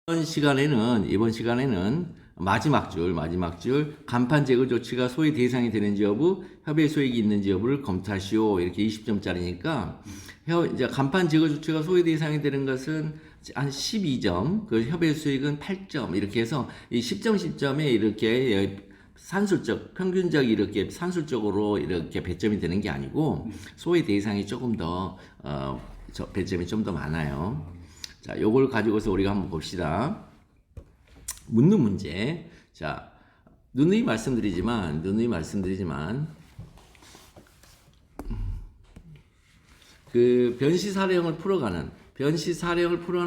이번 시간에는 마지막 줄 간판 제거 조치가 소위 대상이 되는지 여부, 협의 소액이 있는지 여부를 검토하시오. 이렇게 20점짜리니까 이제 간판 제거 조치가 소위 대상이 되는 것은 한 12점, 그 협의 소액은 8점 이렇게 해서 이 10점 10점에 이렇게 산술적, 평균적 이렇게 산술적으로 이렇게 배점이 되는 게 아니고 소위 대상이 조금 더 배점이 좀 더 많아요. 자, 요걸 가지고서 우리가 한번 봅시다. 묻는 문제. 자, 누누이 말씀드리지만, 그 변시 사례형을 풀어가는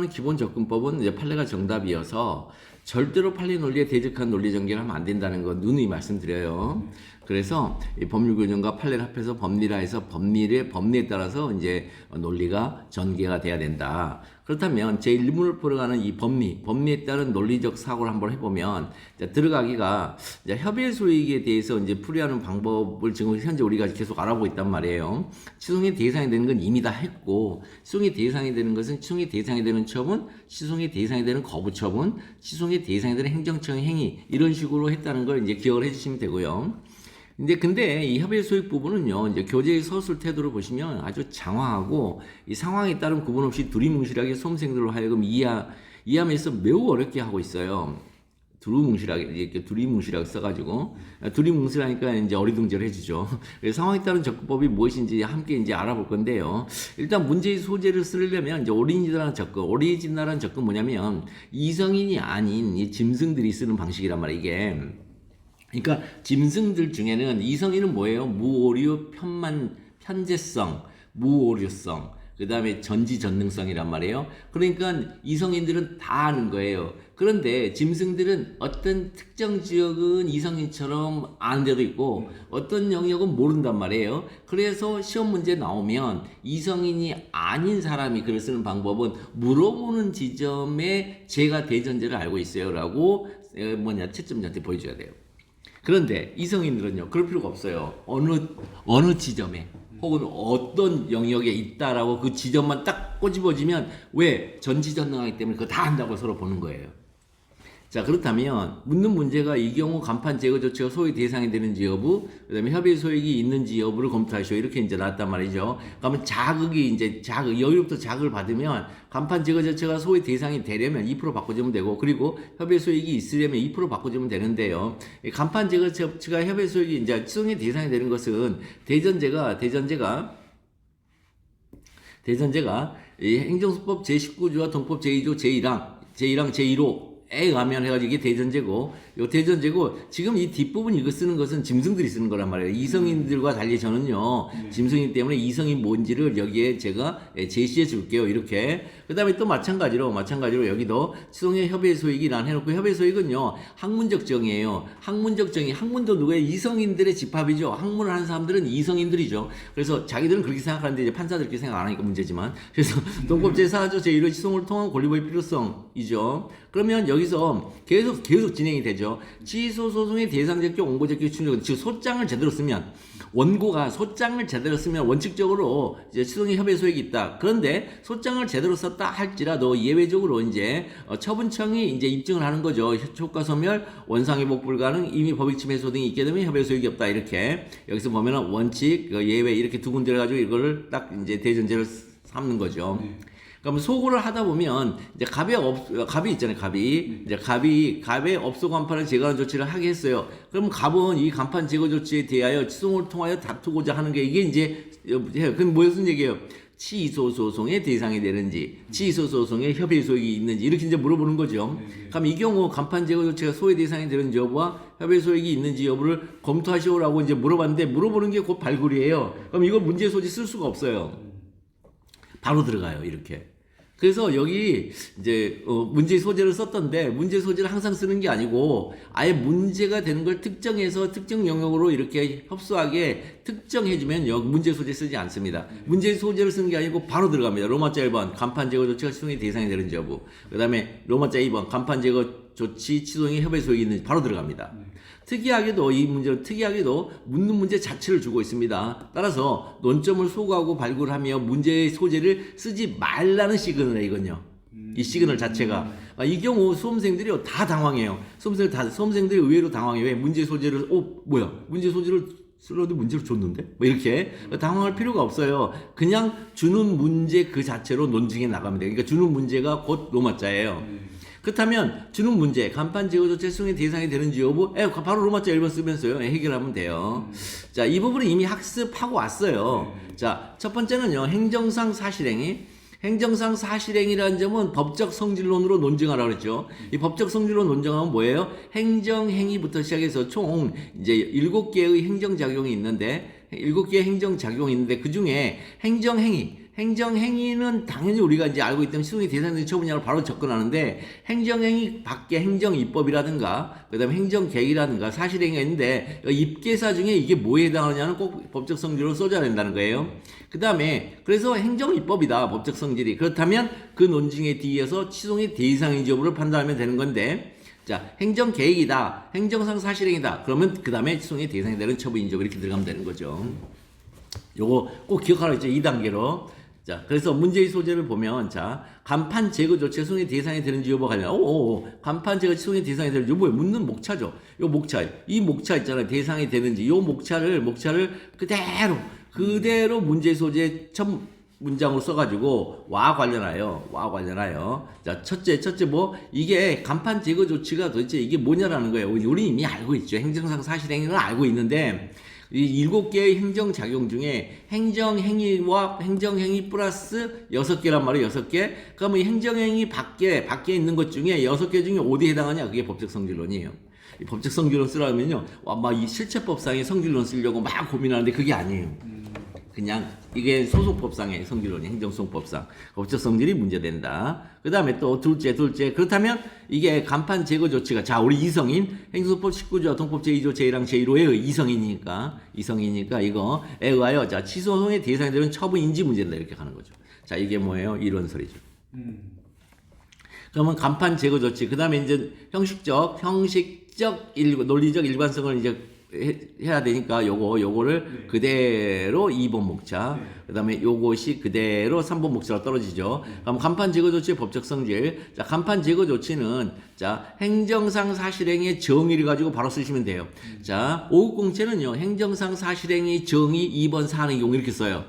기본 접근법은 이제 판례가 정답이어서 절대로 판례 논리에 대적한 논리 전개를 하면 안 된다는 거 누누이 말씀드려요. 그래서 이 법률 규정과 판례를 합해서 법리라 해서 법리에 따라서 이제 논리가 전개가 돼야 된다. 그렇다면 제1문을 풀어가는 이 법리에 따른 논리적 사고를 한번 해보면 들어가기가 이제 협의 소익에 대해서 이제 풀이하는 방법을 지금 현재 우리가 계속 알아보고 있단 말이에요. 취소의 대상이 되는 건 이미 다 했고, 취소의 대상이 되는 것은 취소의 대상이 되는 처분, 취소의 대상이 되는 거부 처분, 취소의 대상이 되는 행정처의 행위 이런 식으로 했다는 걸 이제 기억을 해주시면 되고요. 근데 이 협의 소익 부분은요, 이제 교재의 서술 태도를 보시면 아주 장황하고 이 상황에 따른 구분 없이 두리뭉실하게 수험생들로 하여금 이해하면서 매우 어렵게 하고 있어요. 이렇게 두리뭉실하게 써가지고 두리뭉실하니까 이제 어리둥절해지죠. 상황에 따른 접근법이 무엇인지 함께 이제 알아볼 건데요. 일단 문제의 소재를 쓰려면 이제 오리지널한 접근 뭐냐면 이성인이 아닌 이 짐승들이 쓰는 방식이란 말이에요. 이게. 그러니까 짐승들 중에는 이성인은 뭐예요? 무오류, 편제성, 무오류성, 그 다음에 전지전능성이란 말이에요. 그러니까 이성인들은 다 아는 거예요. 그런데 짐승들은 어떤 특정 지역은 이성인처럼 아는 데도 있고 어떤 영역은 모른단 말이에요. 그래서 시험 문제 나오면 이성인이 아닌 사람이 글을 쓰는 방법은 물어보는 지점에 제가 대전제를 알고 있어요 라고 채점자한테 보여줘야 돼요. 그런데 이성인들은요, 그럴 필요가 없어요. 어느 지점에 혹은 어떤 영역에 있다라고 그 지점만 딱 꼬집어지면 왜 전지전능하기 때문에 그거 다 안다고 서로 보는 거예요. 자, 그렇다면 묻는 문제가 이 경우 간판 제거 조치가 소위 대상이 되는지 여부, 그다음에 협의 소익이 있는지 여부를 검토하시오. 이렇게 이제 나왔단 말이죠. 그러면 여기부터 자극을 받으면 간판 제거 조치가 소위 대상이 되려면 2% 바꿔주면 되고, 그리고 협의 소익이 있으려면 2% 바꿔주면 되는데요. 간판 제거 조치가 협의 소익이 이제 취소의 대상이 되는 것은 대전제가 이 행정수법 제19조와 동법 제2조 제1항 제1호 에 의하면 해가지고 이게 대전제고, 지금 이 뒷부분 이거 쓰는 것은 짐승들이 쓰는 거란 말이에요. 이성인들과 달리 저는요, 짐승이기 때문에 이성이 뭔지를 여기에 제가 제시해 줄게요. 이렇게. 그 다음에 또 마찬가지로 여기도 취소의 협의 소익이 난 해놓고, 협의 소익은요, 학문적 정의예요. 학문도 누구예요? 이성인들의 집합이죠. 학문을 하는 사람들은 이성인들이죠. 그래서 자기들은 그렇게 생각하는데 이제 판사들끼리 생각 안 하니까 문제지만. 그래서 동법 제4조 제1호 취소를 통한 권리보의 필요성이죠. 그러면 여기서 계속 진행이 되죠. 취소 소송의 대상 제격, 원고 제격, 충족. 즉 소장을 제대로 쓰면 원칙적으로 이제 취소의 협의 소익이 있다. 그런데 소장을 제대로 썼다 할지라도 예외적으로 이제 처분청이 이제 입증을 하는 거죠. 효과 소멸, 원상회복 불가능, 이미 법익침 해소 등이 있게 되면 협의 소익이 없다. 이렇게 여기서 보면은 원칙, 예외 이렇게 두 군데를 가지고 이거를 딱 이제 대전제를 삼는 거죠. 그러면 소고를 하다 보면 이제 갑이 있잖아요. 갑의 업소 간판을 제거하는 조치를 하게 했어요. 그럼 갑은 이 간판 제거 조치에 대하여 취소를 통하여 다투고자 하는 게 이게 이제 그럼 무슨 얘기예요? 취소 소송의 대상이 되는지, 취소 소송의 협의 소익이 있는지 이렇게 이제 물어보는 거죠. 그럼 이 경우 간판 제거 조치가 소의 대상이 되는지 여부와 협의 소익이 있는지 여부를 검토하시오라고 이제 물어봤는데 물어보는 게 곧 발굴이에요. 그럼 이거 문제 소지 쓸 수가 없어요. 바로 들어가요, 이렇게. 그래서 여기 이제 문제 소재를 썼던데 문제 소재를 항상 쓰는 게 아니고 아예 문제가 되는 걸 특정해서 특정 영역으로 이렇게 협소하게 특정해주면 문제 소재 쓰지 않습니다. 문제 소재를 쓰는 게 아니고 바로 들어갑니다. 로마자 1번 간판 제거 조치가 취소의 대상이 되는지 여부, 그 다음에 로마자 2번 간판 제거 조치 취소의 협의 소익이 있는지 바로 들어갑니다. 특이하게도 이 문제는 묻는 문제 자체를 주고 있습니다. 따라서 논점을 소구하고 발굴하며 문제의 소재를 쓰지 말라는 시그널이에요, 이건요. 이 시그널 자체가. 이 경우 수험생들이 다 당황해요. 수험생들이 의외로 당황해요. 왜 문제 소재를 뭐야? 문제 소재를 슬로드 문제를 줬는데? 뭐 이렇게 당황할 필요가 없어요. 그냥 주는 문제 그 자체로 논증에 나가면 돼요. 그러니까 주는 문제가 곧 로마자예요. 그렇다면 주는 문제, 간판 제거 조치 수용의 대상이 되는지 여부, 바로 로마자 1번 쓰면서요. 해결하면 돼요. 자, 이 부분은 이미 학습하고 왔어요. 자, 첫 번째는요. 행정상 사실행위. 행정상 사실행위라는 점은 법적 성질론으로 논증하라고 그랬죠. 이 법적 성질론 논증하면 뭐예요? 행정행위부터 시작해서 총 이제 7개의 행정작용이 있는데, 7개의 행정작용이 있는데, 그 중에 행정행위는 당연히 우리가 이제 알고 있던 시송의 대상된 처분이라고 바로 접근하는데, 행정행위 밖에 행정입법이라든가, 그 다음에 행정계획이라든가 사실행위가 있는데, 입계사 중에 이게 뭐에 해당하느냐는 꼭 법적 성질로 써줘야 된다는 거예요. 그 다음에, 그래서 행정입법이다, 법적 성질이. 그렇다면 그 논증에 뒤에서 시송의 대상인지 여부를 판단하면 되는 건데, 자, 행정계획이다, 행정상 사실행위다. 그러면 그 다음에 시송의 대상이 되는 처분인지 여부 이렇게 들어가면 되는 거죠. 요거 꼭 기억하라 했죠. 2단계로. 자, 그래서 문제의 소재를 보면, 자, 간판 제거 조치 시송의 대상이 되는지 여부가 관련, 간판 제거 시송의 대상이 되는지 여부에 묻는 목차죠. 요 목차, 이 목차 있잖아요. 대상이 되는지, 요 목차를 그대로 문제의 소재 첫 문장으로 써가지고, 와 관련하여. 자, 첫째, 이게 간판 제거 조치가 도대체 이게 뭐냐라는 거예요. 우리 이미 알고 있죠. 행정상 사실행위는 알고 있는데, 이 7개의 행정작용 중에 행정행위와 행정행위 플러스 6개란 말이에요. 6개. 그러면 이 행정행위 밖에 있는 것 중에 6개 중에 어디에 해당하냐? 그게 법적 성질론이에요. 이 법적 성질론 쓰려면요. 막 이 실체법상의 성질론 쓰려고 막 고민하는데 그게 아니에요. 그냥 이게 소속법상의 성질론이 행정소송법상 법적 성질이 문제된다. 그 다음에 또 둘째 그렇다면 이게 간판 제거 조치가 자 우리 이성인 행정소법 19조와 동법 제2조 제1항 제1호의 이성이니까 이거에 의하여 자 취소소송의 대상이 되는 처분인지 문제된다 이렇게 가는 거죠. 자 이게 뭐예요? 이론설이죠. 그러면 간판 제거 조치 그 다음에 이제 형식적 논리적 일관성을 이제 해야 되니까 요거를 그대로 2번 목차 그 다음에 요것이 그대로 3번 목차로 떨어지죠. 그럼 간판 제거 조치의 법적 성질. 자, 간판 제거 조치는 자, 행정상 사실행위의 정의를 가지고 바로 쓰시면 돼요. 자, 5급 공채는요, 행정상 사실행위 정의 2번 사항의 경우 이렇게 써요.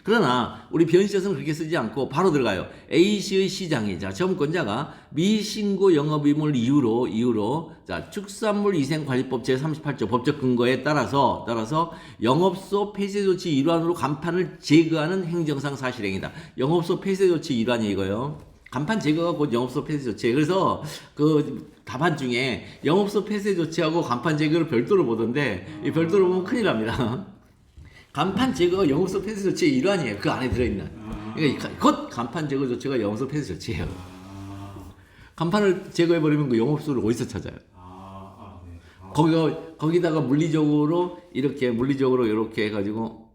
그러나 우리 변시에서는 그렇게 쓰지 않고 바로 들어가요. A시의 시장이 자 점권자가 미신고 영업의무를 이유로 자 축산물위생관리법 제38조 법적 근거에 따라서 영업소 폐쇄 조치 일환으로 간판을 제거하는 행정상 사실행위다. 영업소 폐쇄 조치 일환이 이거요. 간판 제거가 곧 영업소 폐쇄 조치예요. 그래서 그 답안 중에 영업소 폐쇄 조치하고 간판 제거를 별도로 보던데 이 별도로 보면 큰일 납니다. 간판 제거가 영업소 폐쇄 조치의 일환이에요. 그 안에 들어있는. 그러니까 곧 간판 제거 조치가 영업소 폐쇄 조치예요. 간판을 제거해버리면 그 영업소를 어디서 찾아요? 거기다가 물리적으로 이렇게 해가지고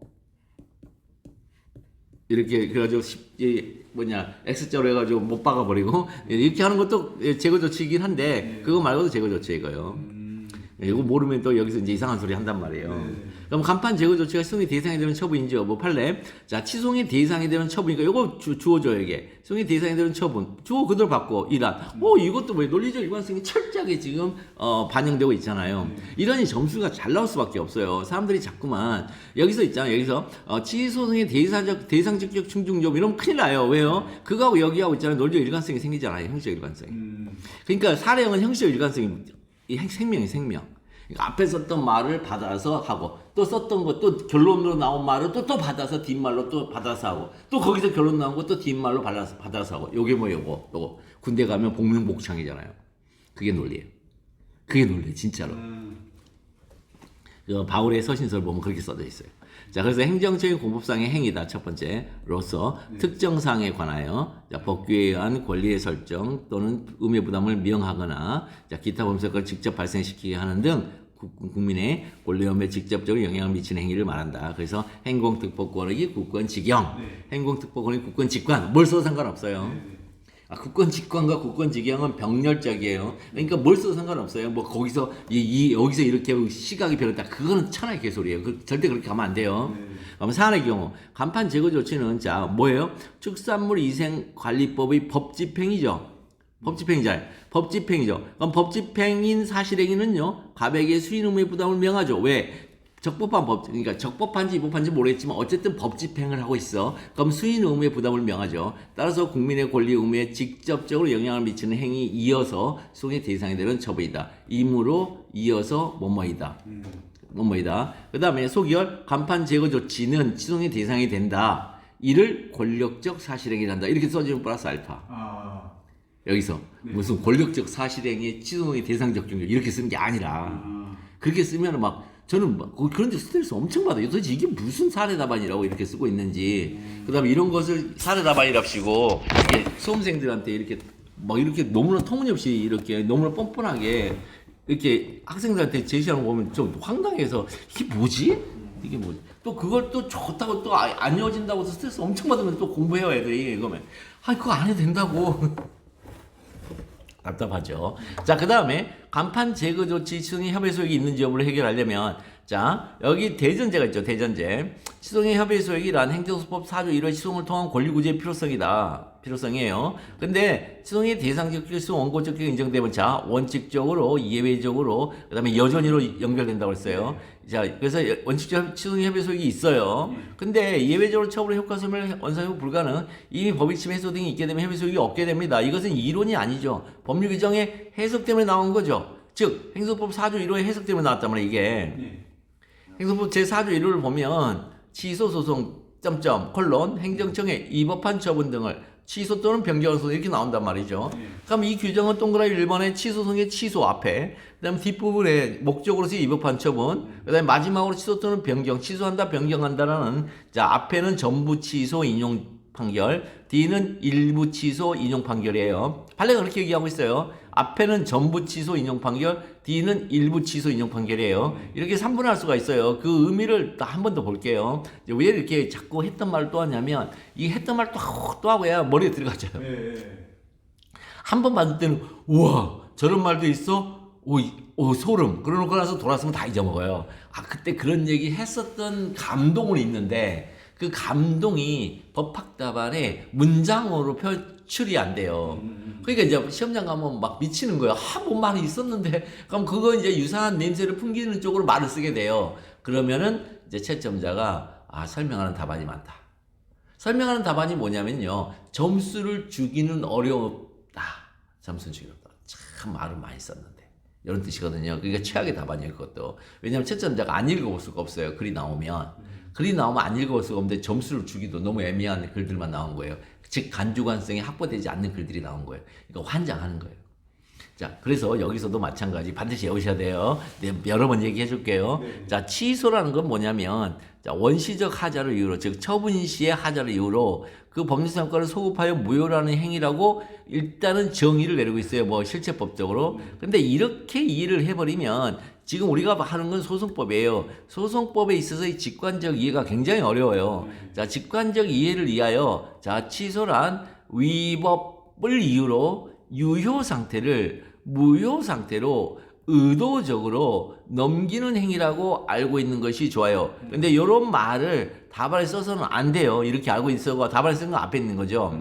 이렇게 그래가지고 X자로 해가지고 못 박아버리고 이렇게 하는 것도 제거 조치이긴 한데 그거 말고도 제거 조치 이거요. 이거 모르면 또 여기서 이제 이상한 소리 한단 말이에요. 그럼 간판 제거 조치가 시송의 대상이 되는 처분인지 여부 판례. 자, 취송의 대상이 되는 처분이니까 이거 주어줘요, 이게. 시송의 대상이 되는 처분. 주어 그대로 받고, 일환. 이것도 뭐 논리적 일관성이 철저하게 지금, 반영되고 있잖아요. 이러니 점수가 잘 나올 수밖에 없어요. 사람들이 자꾸만, 여기서 있잖아요. 취소송의 대상적격 충중 여부 이러면 큰일 나요. 왜요? 그거하고 여기하고 있잖아요. 논리적 일관성이 생기잖아요. 형식적 일관성이. 그러니까 사례형은 형식적 일관성이 생명. 그러니까 앞에 썼던 말을 받아서 하고 또 썼던 것 또 결론으로 나온 말을 또 받아서 뒷말로 또 받아서 하고 또 거기서 결론 나온 거 또 뒷말로 받아서 하고 요게 뭐 요거 군대 가면 복명복창이잖아요. 그게 논리예요. 진짜로. 바울의 서신서를 보면 그렇게 써져 있어요. 자, 그래서 행정적인 공법상의 행위다. 첫 번째로서 특정사항에 관하여 법규에 의한 권리의 설정 또는 의무 부담을 명하거나 기타 범죄를 직접 발생시키게 하는 등 국민의 권리엄에 직접적으로 영향을 미치는 행위를 말한다. 그래서 행공특보권의 국권직영, 행공특보권의 국권직관 뭘 써도 상관없어요. 국권 직권과 국권 직영은 병렬적이에요. 그러니까 뭘 써도 상관없어요. 뭐 거기서 여기서 이렇게 시각이 변했다. 그거는 천하의 개소리예요. 절대 그렇게 가면 안 돼요. 그러면 사안의 경우 간판 제거 조치는 자 뭐예요? 축산물 위생관리법의 법집행이죠. 법집행이잖아요. 법집행이죠. 그럼 법집행인 사실행위는요, 갑에게 수인 의무의 부담을 명하죠. 왜? 적법한 법, 그러니까 적법한지 위법한지 모르겠지만 어쨌든 법집행을 하고 있어. 그럼 수인 의무의 부담을 명하죠. 따라서 국민의 권리 의무에 직접적으로 영향을 미치는 행위 이어서 수송의 대상이 되는 처벌이다. 임으로 이어서 뭐뭐이다. 뭐뭐이다. 그 다음에 소기열 간판 제거 조치는 취소의 대상이 된다. 이를 권력적 사실행위란다. 이렇게 써주면 플러스 알파. 여기서 무슨 권력적 사실행위 취소의 대상적 종류 이렇게 쓰는 게 아니라 그렇게 쓰면 막 저는 막 그런데 스트레스 엄청 받아요. 도대체 이게 무슨 사례 답안이라고 이렇게 쓰고 있는지. 그다음에 이런 것을 사례 답안이랍시고 이게 수험생들한테 이렇게 막 이렇게 너무나 터무니없이 이렇게 너무나 뻔뻔하게 이렇게 학생들한테 제시하는 거 보면 좀 황당해서 이게 뭐지? 이게 뭐지? 또 그걸 또 좋다고 또 안 이어진다고 해서 스트레스 엄청 받으면 또 공부해요 애들이. 그러면 그거 안 해도 된다고. 답답하죠. 자, 그 다음에 간판 제거 조치 취소의 협의 소액이 있는지 여부를 해결하려면 자, 여기 대전제가 있죠. 대전제. 취소의 협의 소액이란 행정소법 4조 1호 취소를 통한 권리구제의 필요성이에요. 근데 취소의 대상적 필수 원고적 인정되면 자, 원칙적으로, 예외적으로, 그 다음에 여전히로 연결된다고 했어요. 자, 그래서 원칙적 취소의 협의 소액이 있어요. 근데 예외적으로 처벌의 효과 소멸, 원상효 불가능, 이미 법익침 해소 등이 있게 되면 협의 소액이 없게 됩니다. 이것은 이론이 아니죠. 법률 규정의 해석 때문에 나온 거죠. 즉, 행정법 4조 1호의 해석 때문에 나왔단 말이에요, 이게. 행정법 제4조 1호를 보면 취소 소송 콜론 행정청의 위법한 처분 등을 취소 또는 변경 소송 이렇게 나온단 말이죠. 그럼 이 규정은 동그라미 1번에 취소송의 취소 앞에 그다음 뒷부분에 목적으로서 위법한 처분 그다음에 마지막으로 취소 또는 변경 취소한다 변경한다라는 자 앞에는 전부 취소 인용 판결 D는 일부 취소 인용 판결이에요. 판례가 그렇게 얘기하고 있어요. 앞에는 전부 취소 인용 판결, D는 일부 취소 인용 판결이에요. 이렇게 3분할 수가 있어요. 그 의미를 한 번 더 볼게요. 왜 이렇게 자꾸 했던 말을 또 하냐면 이 했던 말 또 하고 해야 머리에 들어가죠. 한 번 받을 때는 우와 저런 말도 있어? 오 소름. 그러고 나서 돌아서면 다 잊어먹어요. 그때 그런 얘기 했었던 감동은 있는데 그 감동이 법학답안에 문장으로 표출이 안 돼요. 그러니까 이제 시험장 가면 막 미치는 거예요. 뭔 말이 있었는데. 그럼 그거 이제 유사한 냄새를 풍기는 쪽으로 말을 쓰게 돼요. 그러면은 이제 채점자가 설명하는 답안이 많다. 설명하는 답안이 뭐냐면요. 점수를 주기는 어렵다. 점수는 주기 어렵다. 참 말을 많이 썼는데. 이런 뜻이거든요. 그러니까 최악의 답안이에요, 그것도. 왜냐하면 채점자가 안 읽어볼 수가 없어요. 글이 나오면 안 읽어볼 수가 없는데 점수를 주기도 너무 애매한 글들만 나온 거예요. 즉 간주관성이 확보되지 않는 글들이 나온 거예요. 그러니까 환장하는 거예요. 자, 그래서 여기서도 마찬가지 반드시 외우셔야 돼요. 네, 여러 번 얘기해 줄게요. 자, 취소라는 건 뭐냐면 자, 원시적 하자를 이유로 즉 처분 시의 하자를 이유로 그 법률상 효과를 소급하여 무효라는 행위라고 일단은 정의를 내리고 있어요. 뭐 실체법적으로. 근데 이렇게 이해를 해버리면 지금 우리가 하는 건 소송법이에요. 소송법에 있어서 이 직관적 이해가 굉장히 어려워요. 자, 직관적 이해를 위하여 자, 취소란 위법을 이유로 유효 상태를 무효 상태로 의도적으로 넘기는 행위라고 알고 있는 것이 좋아요. 근데 이런 말을 답안에 써서는 안 돼요. 이렇게 알고 있어가 답안에 쓰는 건 앞에 있는 거죠.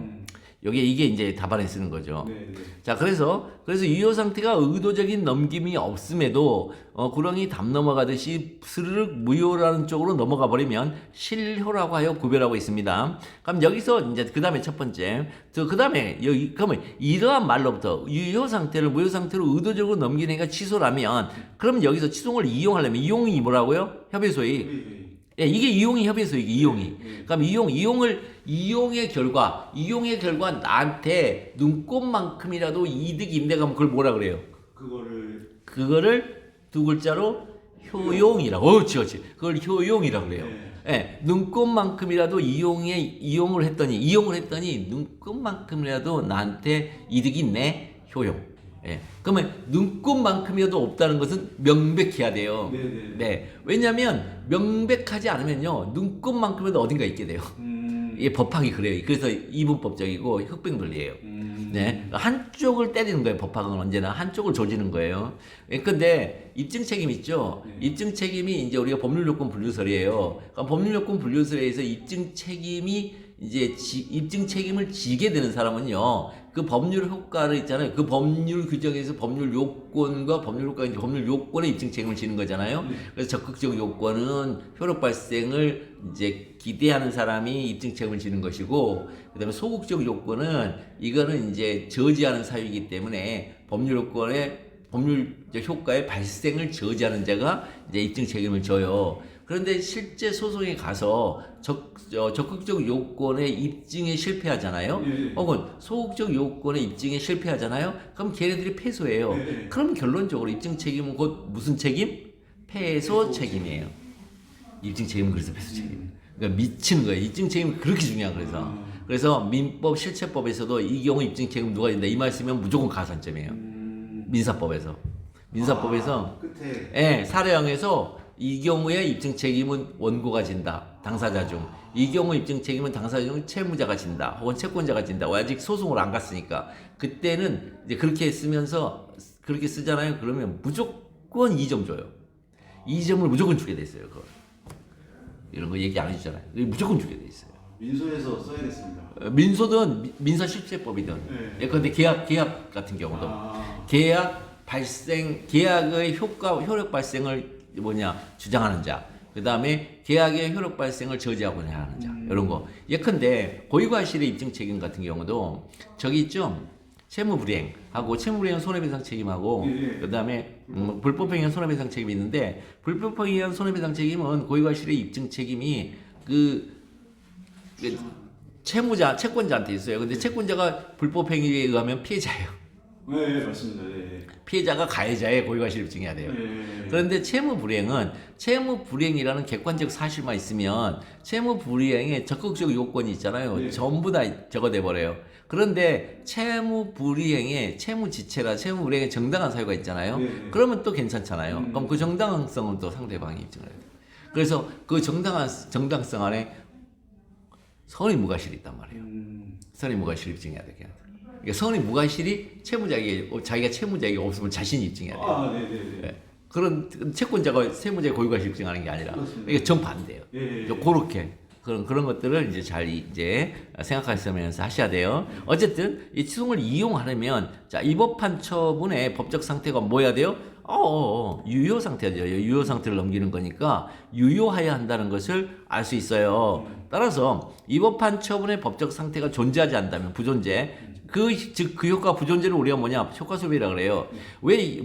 이게 이제 답안에 쓰는 거죠. 자, 그래서 유효 상태가 의도적인 넘김이 없음에도 구렁이 담 넘어가듯이 스르륵 무효라는 쪽으로 넘어가 버리면 실효라고 하여 구별하고 있습니다. 그럼 여기서 이제 그 다음에 첫 번째, 그 다음에 그러면 이러한 말로부터 유효 상태를 무효 상태로 의도적으로 넘기는 애가 취소라면, 그러면 여기서 취소를 이용하려면 이용이 뭐라고요? 협의소익. 예, 이게 이용이 협의소익, 이용이. 그럼 이용의 결과 나한테 눈꽃만큼이라도 이득이 있네 가면 그걸 뭐라 그래요? 그거를 두 글자로 효용이라고. 그렇지. 그걸 효용이라고 그래요. 예, 눈꽃만큼이라도 이용을 했더니 눈꽃만큼이라도 나한테 이득이 있네. 효용. 예. 그러면 눈꽃만큼이라도 없다는 것은 명백해야 돼요. 네. 왜냐하면 명백하지 않으면요 눈꽃만큼이라도 어딘가 있게 돼요. 이게 법학이 그래요. 그래서 이분법적이고 흑백 논리예요. 네, 한쪽을 때리는 거예요. 법학은 언제나 한쪽을 조지는 거예요. 근데 입증 책임 있죠. 입증 책임이 이제 우리가 법률 요건 분류설이에요. 그러니까 법률 요건 분류설에서 입증 책임이 이제 입증 책임을 지게 되는 사람은요, 그 법률 효과를 있잖아요. 그 법률 규정에서 법률 요건과 법률 효과, 이제 법률 요건에 입증 책임을 지는 거잖아요. 그래서 적극적 요건은 효력 발생을 이제 기대하는 사람이 입증 책임을 지는 것이고, 그다음에 소극적 요건은 이거는 이제 저지하는 사유이기 때문에 법률 요건의 법률적 효과의 발생을 저지하는 자가 이제 입증 책임을 져요. 그런데 실제 소송에 가서 적극적 요건의 입증에 실패하잖아요. 혹은 소극적 요건의 입증에 실패하잖아요. 그럼 걔네들이 패소해요. 그럼 결론적으로 입증 책임은 곧 무슨 책임? 패소 책임이에요. 입증 책임은 그래서 패소 책임. 그러니까 미치는 거예요. 입증 책임이 그렇게 중요한 거라서. 그래서 민법 실체법에서도 이 경우 입증 책임 누가 진다 이 말씀이면 무조건 가산점이에요. 민사법에서 끝에 사례형에서 이 경우에 입증 책임은 원고가 진다. 당사자 중. 이 경우 입증 책임은 당사자 중 채무자가 진다. 혹은 채권자가 진다. 아직 소송을 안 갔으니까. 그때는 이제 그렇게 쓰면서 그렇게 쓰잖아요. 그러면 무조건 2점 줘요. 2점을 무조건 주게 돼 있어요. 그거. 이런 거 얘기 안 해주잖아요. 무조건 주게 돼 있어요. 민소에서 써야겠습니다. 민소든 민사실체법이든. 예컨대 계약 같은 경우도 계약의 효력 발생을 주장하는 자, 그 다음에 계약의 효력 발생을 저지하고자 하는 자, 이런 거. 예컨대 고의과실의 입증 책임 같은 경우도 저기 있죠. 채무불이행하고 채무불이행 손해배상 책임하고 그 다음에 불법행위한 손해배상 책임이 있는데 불법행위한 손해배상 책임은 고의과실의 입증 책임이 그 채권자한테 있어요. 근데 채권자가 불법행위에 의하면 피해자예요. 네, 맞습니다. 피해자가 가해자의 고의과실을 입증해야 돼요. 그런데 채무불이행이라는 객관적 사실만 있으면 채무불이행에 적극적 요건이 있잖아요. 전부 다 적어내 버려요. 그런데 채무불이행에 채무지체라 채무불이행에 정당한 사유가 있잖아요. 그러면 또 괜찮잖아요. 그럼 그 정당성은 또 상대방이 입증을 해요. 그래서 그 정당성 안에 선의무과실이 있단 말이에요. 선의무과실 입증해야 돼. 그러니까 선의무과실이 자기가 채무자에게 없으면 자신이 입증해야 돼요. 네. 그런 채권자가 세무자의 고의과실 입증하는 게 아니라 이게 정반대예요. 그렇게 그런 것들을 이제 잘 생각하시면서 하셔야 돼요. 어쨌든 이 치송을 이용하려면 자, 이 법한 처분의 법적 상태가 뭐야 돼요? 유효 상태죠. 유효 상태를 넘기는 거니까 유효하여야 한다는 것을 알 수 있어요. 따라서 이 법한 처분의 법적 상태가 존재하지 않다면 부존재. 그 효과 부존재를 우리가 효과소멸이라 그래요.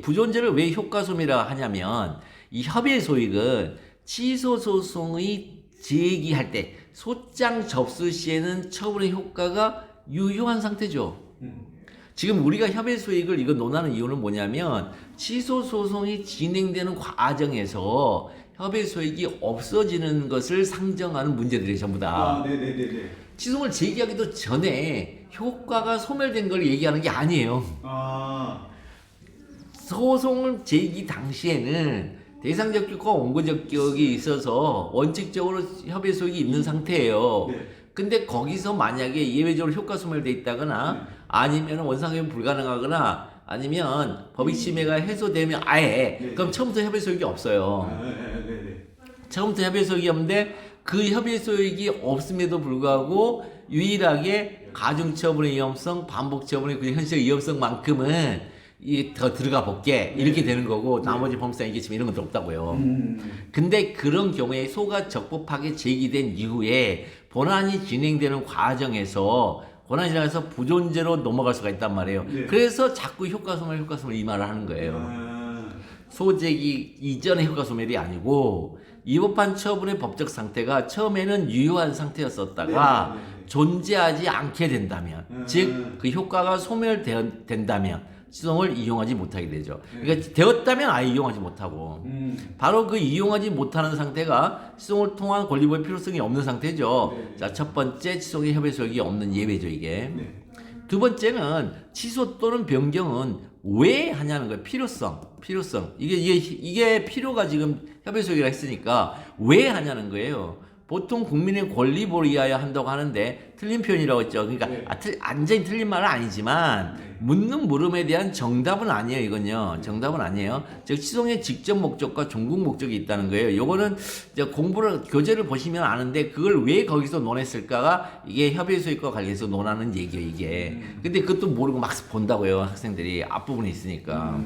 부존재를 왜 효과소멸이라 하냐면 이 협의의 소익은 취소 소송의 제기할 때 소장 접수 시에는 처분의 효과가 유효한 상태죠. 지금 우리가 협의 소익을 이거 논하는 이유는 뭐냐면 취소 소송이 진행되는 과정에서 협의 소익이 없어지는 것을 상정하는 문제들이 전부 다. 취소를 제기하기도 전에 효과가 소멸된 걸 얘기하는 게 아니에요. 소송을 제기 당시에는 대상적 격과 원고적 격이 있어서 원칙적으로 협의 소익이 있는 상태예요. 근데 거기서 만약에 예외적으로 효과 소멸돼 있다거나 아니면 원상회복 불가능하거나 아니면 법익 침해가 해소되면 그럼 처음부터 협의 소익이 없어요. 처음부터 협의 소익이 없는데 그 협의 소익이 없음에도 불구하고 유일하게 가중처분의 위험성, 반복처분의 그 현실적 위험성만큼은 더 들어가 볼게 이렇게 되는 거고 나머지 범상 이기침 이런 것도 없다고요. 근데 그런 경우에 소가 적법하게 제기된 이후에 본안이 진행되는 과정에서 부존재로 넘어갈 수가 있단 말이에요. 그래서 자꾸 효과소멸 이 말을 하는 거예요. 소제기 이전의 효과소멸이 아니고 이 법한 처분의 법적 상태가 처음에는 유효한 상태였었다가 존재하지 않게 된다면 즉 그 효과가 소멸된다면 시송을 이용하지 못하게 되죠. 그러니까 되었다면 아예 이용하지 못하고 바로 그 이용하지 못하는 상태가 시송을 통한 권리보호 필요성이 없는 상태죠. 자, 첫 번째 취소의 협의 소익이 없는 예외죠 이게. 두 번째는 취소 또는 변경은 왜 하냐는 거예요. 필요성. 이게 필요가 지금 협의 소익이라 했으니까 왜 하냐는 거예요. 보통 국민의 권리를 위하여 한다고 하는데 틀린 표현이라고 했죠. 그러니까 네. 완전히 틀린 말은 아니지만 네. 묻는 물음에 대한 정답은 아니에요. 이건요. 정답은 아니에요. 즉 치송의 직접 목적과 종국 목적이 있다는 거예요. 요거는 이제 교재를 보시면 아는데 그걸 왜 거기서 논했을까가 이게 협의 소익과 관련해서 논하는 얘기예요. 이게. 근데 그것도 모르고 막 본다고요. 학생들이 앞부분에 있으니까.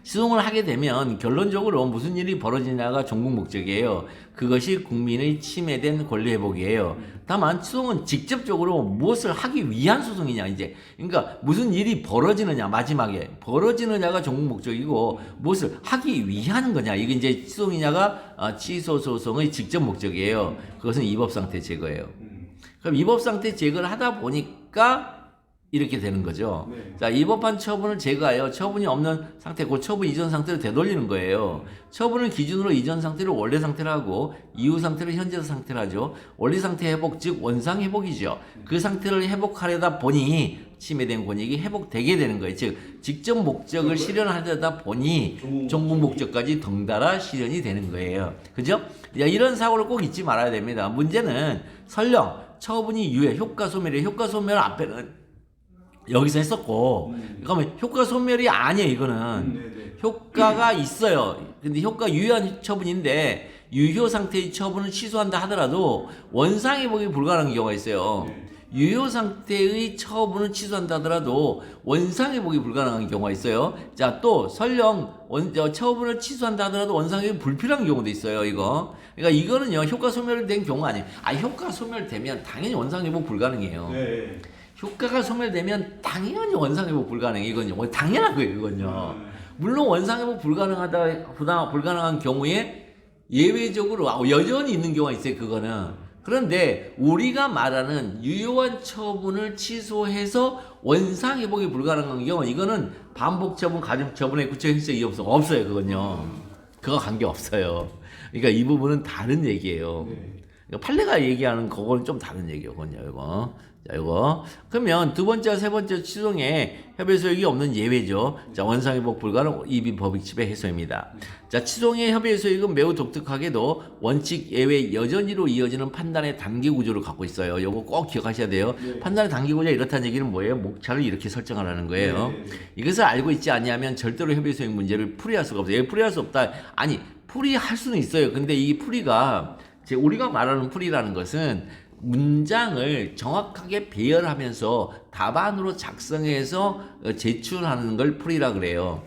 시송을 하게 되면 결론적으로 무슨 일이 벌어지냐가 종국 목적이에요. 그것이 국민의 침해된 권리 회복이에요. 다만 시송은 직접적으로 무엇을 하기 위한 소송이냐 이제. 그러니까 무슨 일이 벌어지느냐 마지막에 벌어지느냐가 종국 목적이고 무엇을 하기 위한 거냐 이게 이제 시송이냐가 취소 소송의 직접 목적이에요. 그것은 위법 상태 제거예요. 그럼 위법 상태 제거를 하다 보니까 이렇게 되는 거죠. 네. 자, 위법한 처분을 제거하여 처분이 없는 상태, 그 처분 이전 상태로 되돌리는 거예요. 처분을 기준으로 이전 상태를 원래 상태로 하고 이후 상태를 현재 상태로 하죠. 원래 상태 회복, 즉 원상 회복이죠. 그 상태를 회복하려다 보니 침해된 권익이 회복되게 되는 거예요. 즉 직접 목적을 실현하려다 보니 종국 목적까지 덩달아 실현이 되는 거예요. 그죠? 이런 사고를 꼭 잊지 말아야 됩니다. 문제는 설령 처분이 유예, 효과 소멸이에요. 효과 소멸 앞에는 여기서 했었고, 그러면 효과 소멸이 아니에요, 이거는. 네네. 효과가 있어요. 근데 효과 유효한 처분인데, 유효 상태의 처분을 취소한다 하더라도 원상회복이 불가능한 경우가 있어요. 네. 유효 상태의 처분을 취소한다 하더라도 원상회복이 불가능한 경우가 있어요. 자, 또 설령 처분을 취소한다 하더라도 원상회복이 불필요한 경우도 있어요, 이거. 그러니까 이거는요, 효과 소멸된 경우가 아니에요. 효과 소멸되면 당연히 원상회복 불가능해요. 네. 효과가 소멸되면 당연히 원상회복 불가능해. 이건요. 당연한 거예요, 이건요. 물론 원상회복 불가능한 경우에 예외적으로 여전히 있는 경우가 있어요, 그거는. 그런데 우리가 말하는 유효한 처분을 취소해서 원상회복이 불가능한 경우, 이거는 반복처분, 가중처분에 구체행위성 이없어 없어요, 그건요. 그거 관계없어요. 그러니까 이 부분은 다른 얘기예요. 그러니까 판례가 얘기하는 그거는 좀 다른 얘기예요, 그건요, 이거. 자, 이거. 그러면 두 번째, 세 번째 취소에 협의 소익이 없는 예외죠. 자, 원상회복 불가능 이비 법익집의 해소입니다. 자, 취소의 협의 소익은 매우 독특하게도 원칙 예외 여전히로 이어지는 판단의 단계 구조를 갖고 있어요. 요거 꼭 기억하셔야 돼요. 네. 판단의 단계 구조가 이렇다는 얘기는 뭐예요? 목차를 이렇게 설정하라는 거예요. 네. 이것을 알고 있지 않냐면 절대로 협의 소익 문제를 풀이할 수가 없어요. 왜 풀이할 수 없다? 아니, 풀이할 수는 있어요. 근데 이 풀이가 우리가 말하는 풀이라는 것은 문장을 정확하게 배열하면서 답안으로 작성해서 제출하는 걸 풀이라 그래요.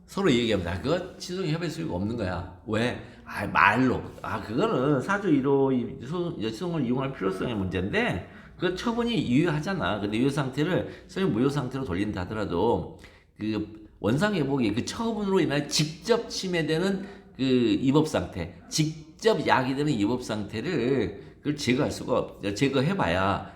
서로 얘기합니다. 그거 취소 협의 수요가 없는 거야. 왜? 말로. 그거는 사조 1호 취소를 이용할 필요성의 문제인데 그 처분이 유효하잖아. 근데 유효 상태를 설령 무효 상태로 돌린다 하더라도 그 원상 회복이 그 처분으로 인해 직접 침해되는 그 위법 상태, 직접 야기되는 위법 상태를 그걸 제거할 수가 없죠. 제거해봐야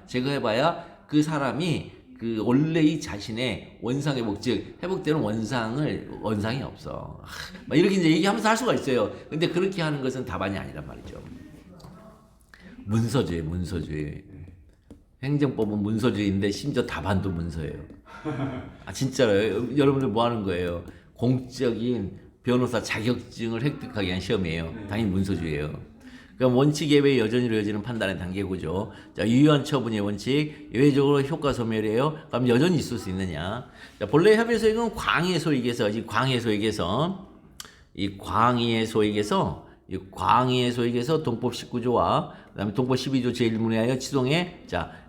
그 사람이 그 원래의 자신의 원상 회복, 즉 회복되는 원상이 없어. 막 이렇게 이제 얘기하면서 할 수가 있어요. 근데 그렇게 하는 것은 답안이 아니란 말이죠. 문서주의. 행정법은 문서주의인데 심지어 답안도 문서예요. 진짜로요. 여러분들 뭐 하는 거예요? 공적인 변호사 자격증을 획득하기 위한 시험이에요. 당연히 문서주의예요. 그럼 원칙 예외 여전히로 이어지는 판단의 단계 구조. 자, 유효한 처분의 원칙, 예외적으로 효과 소멸이에요. 그럼 여전히 있을 수 있느냐? 자, 본래 협의 소익은 광의의 소익에서 동법 19조와 그다음에 동법 12조 제1문에 하여 취송해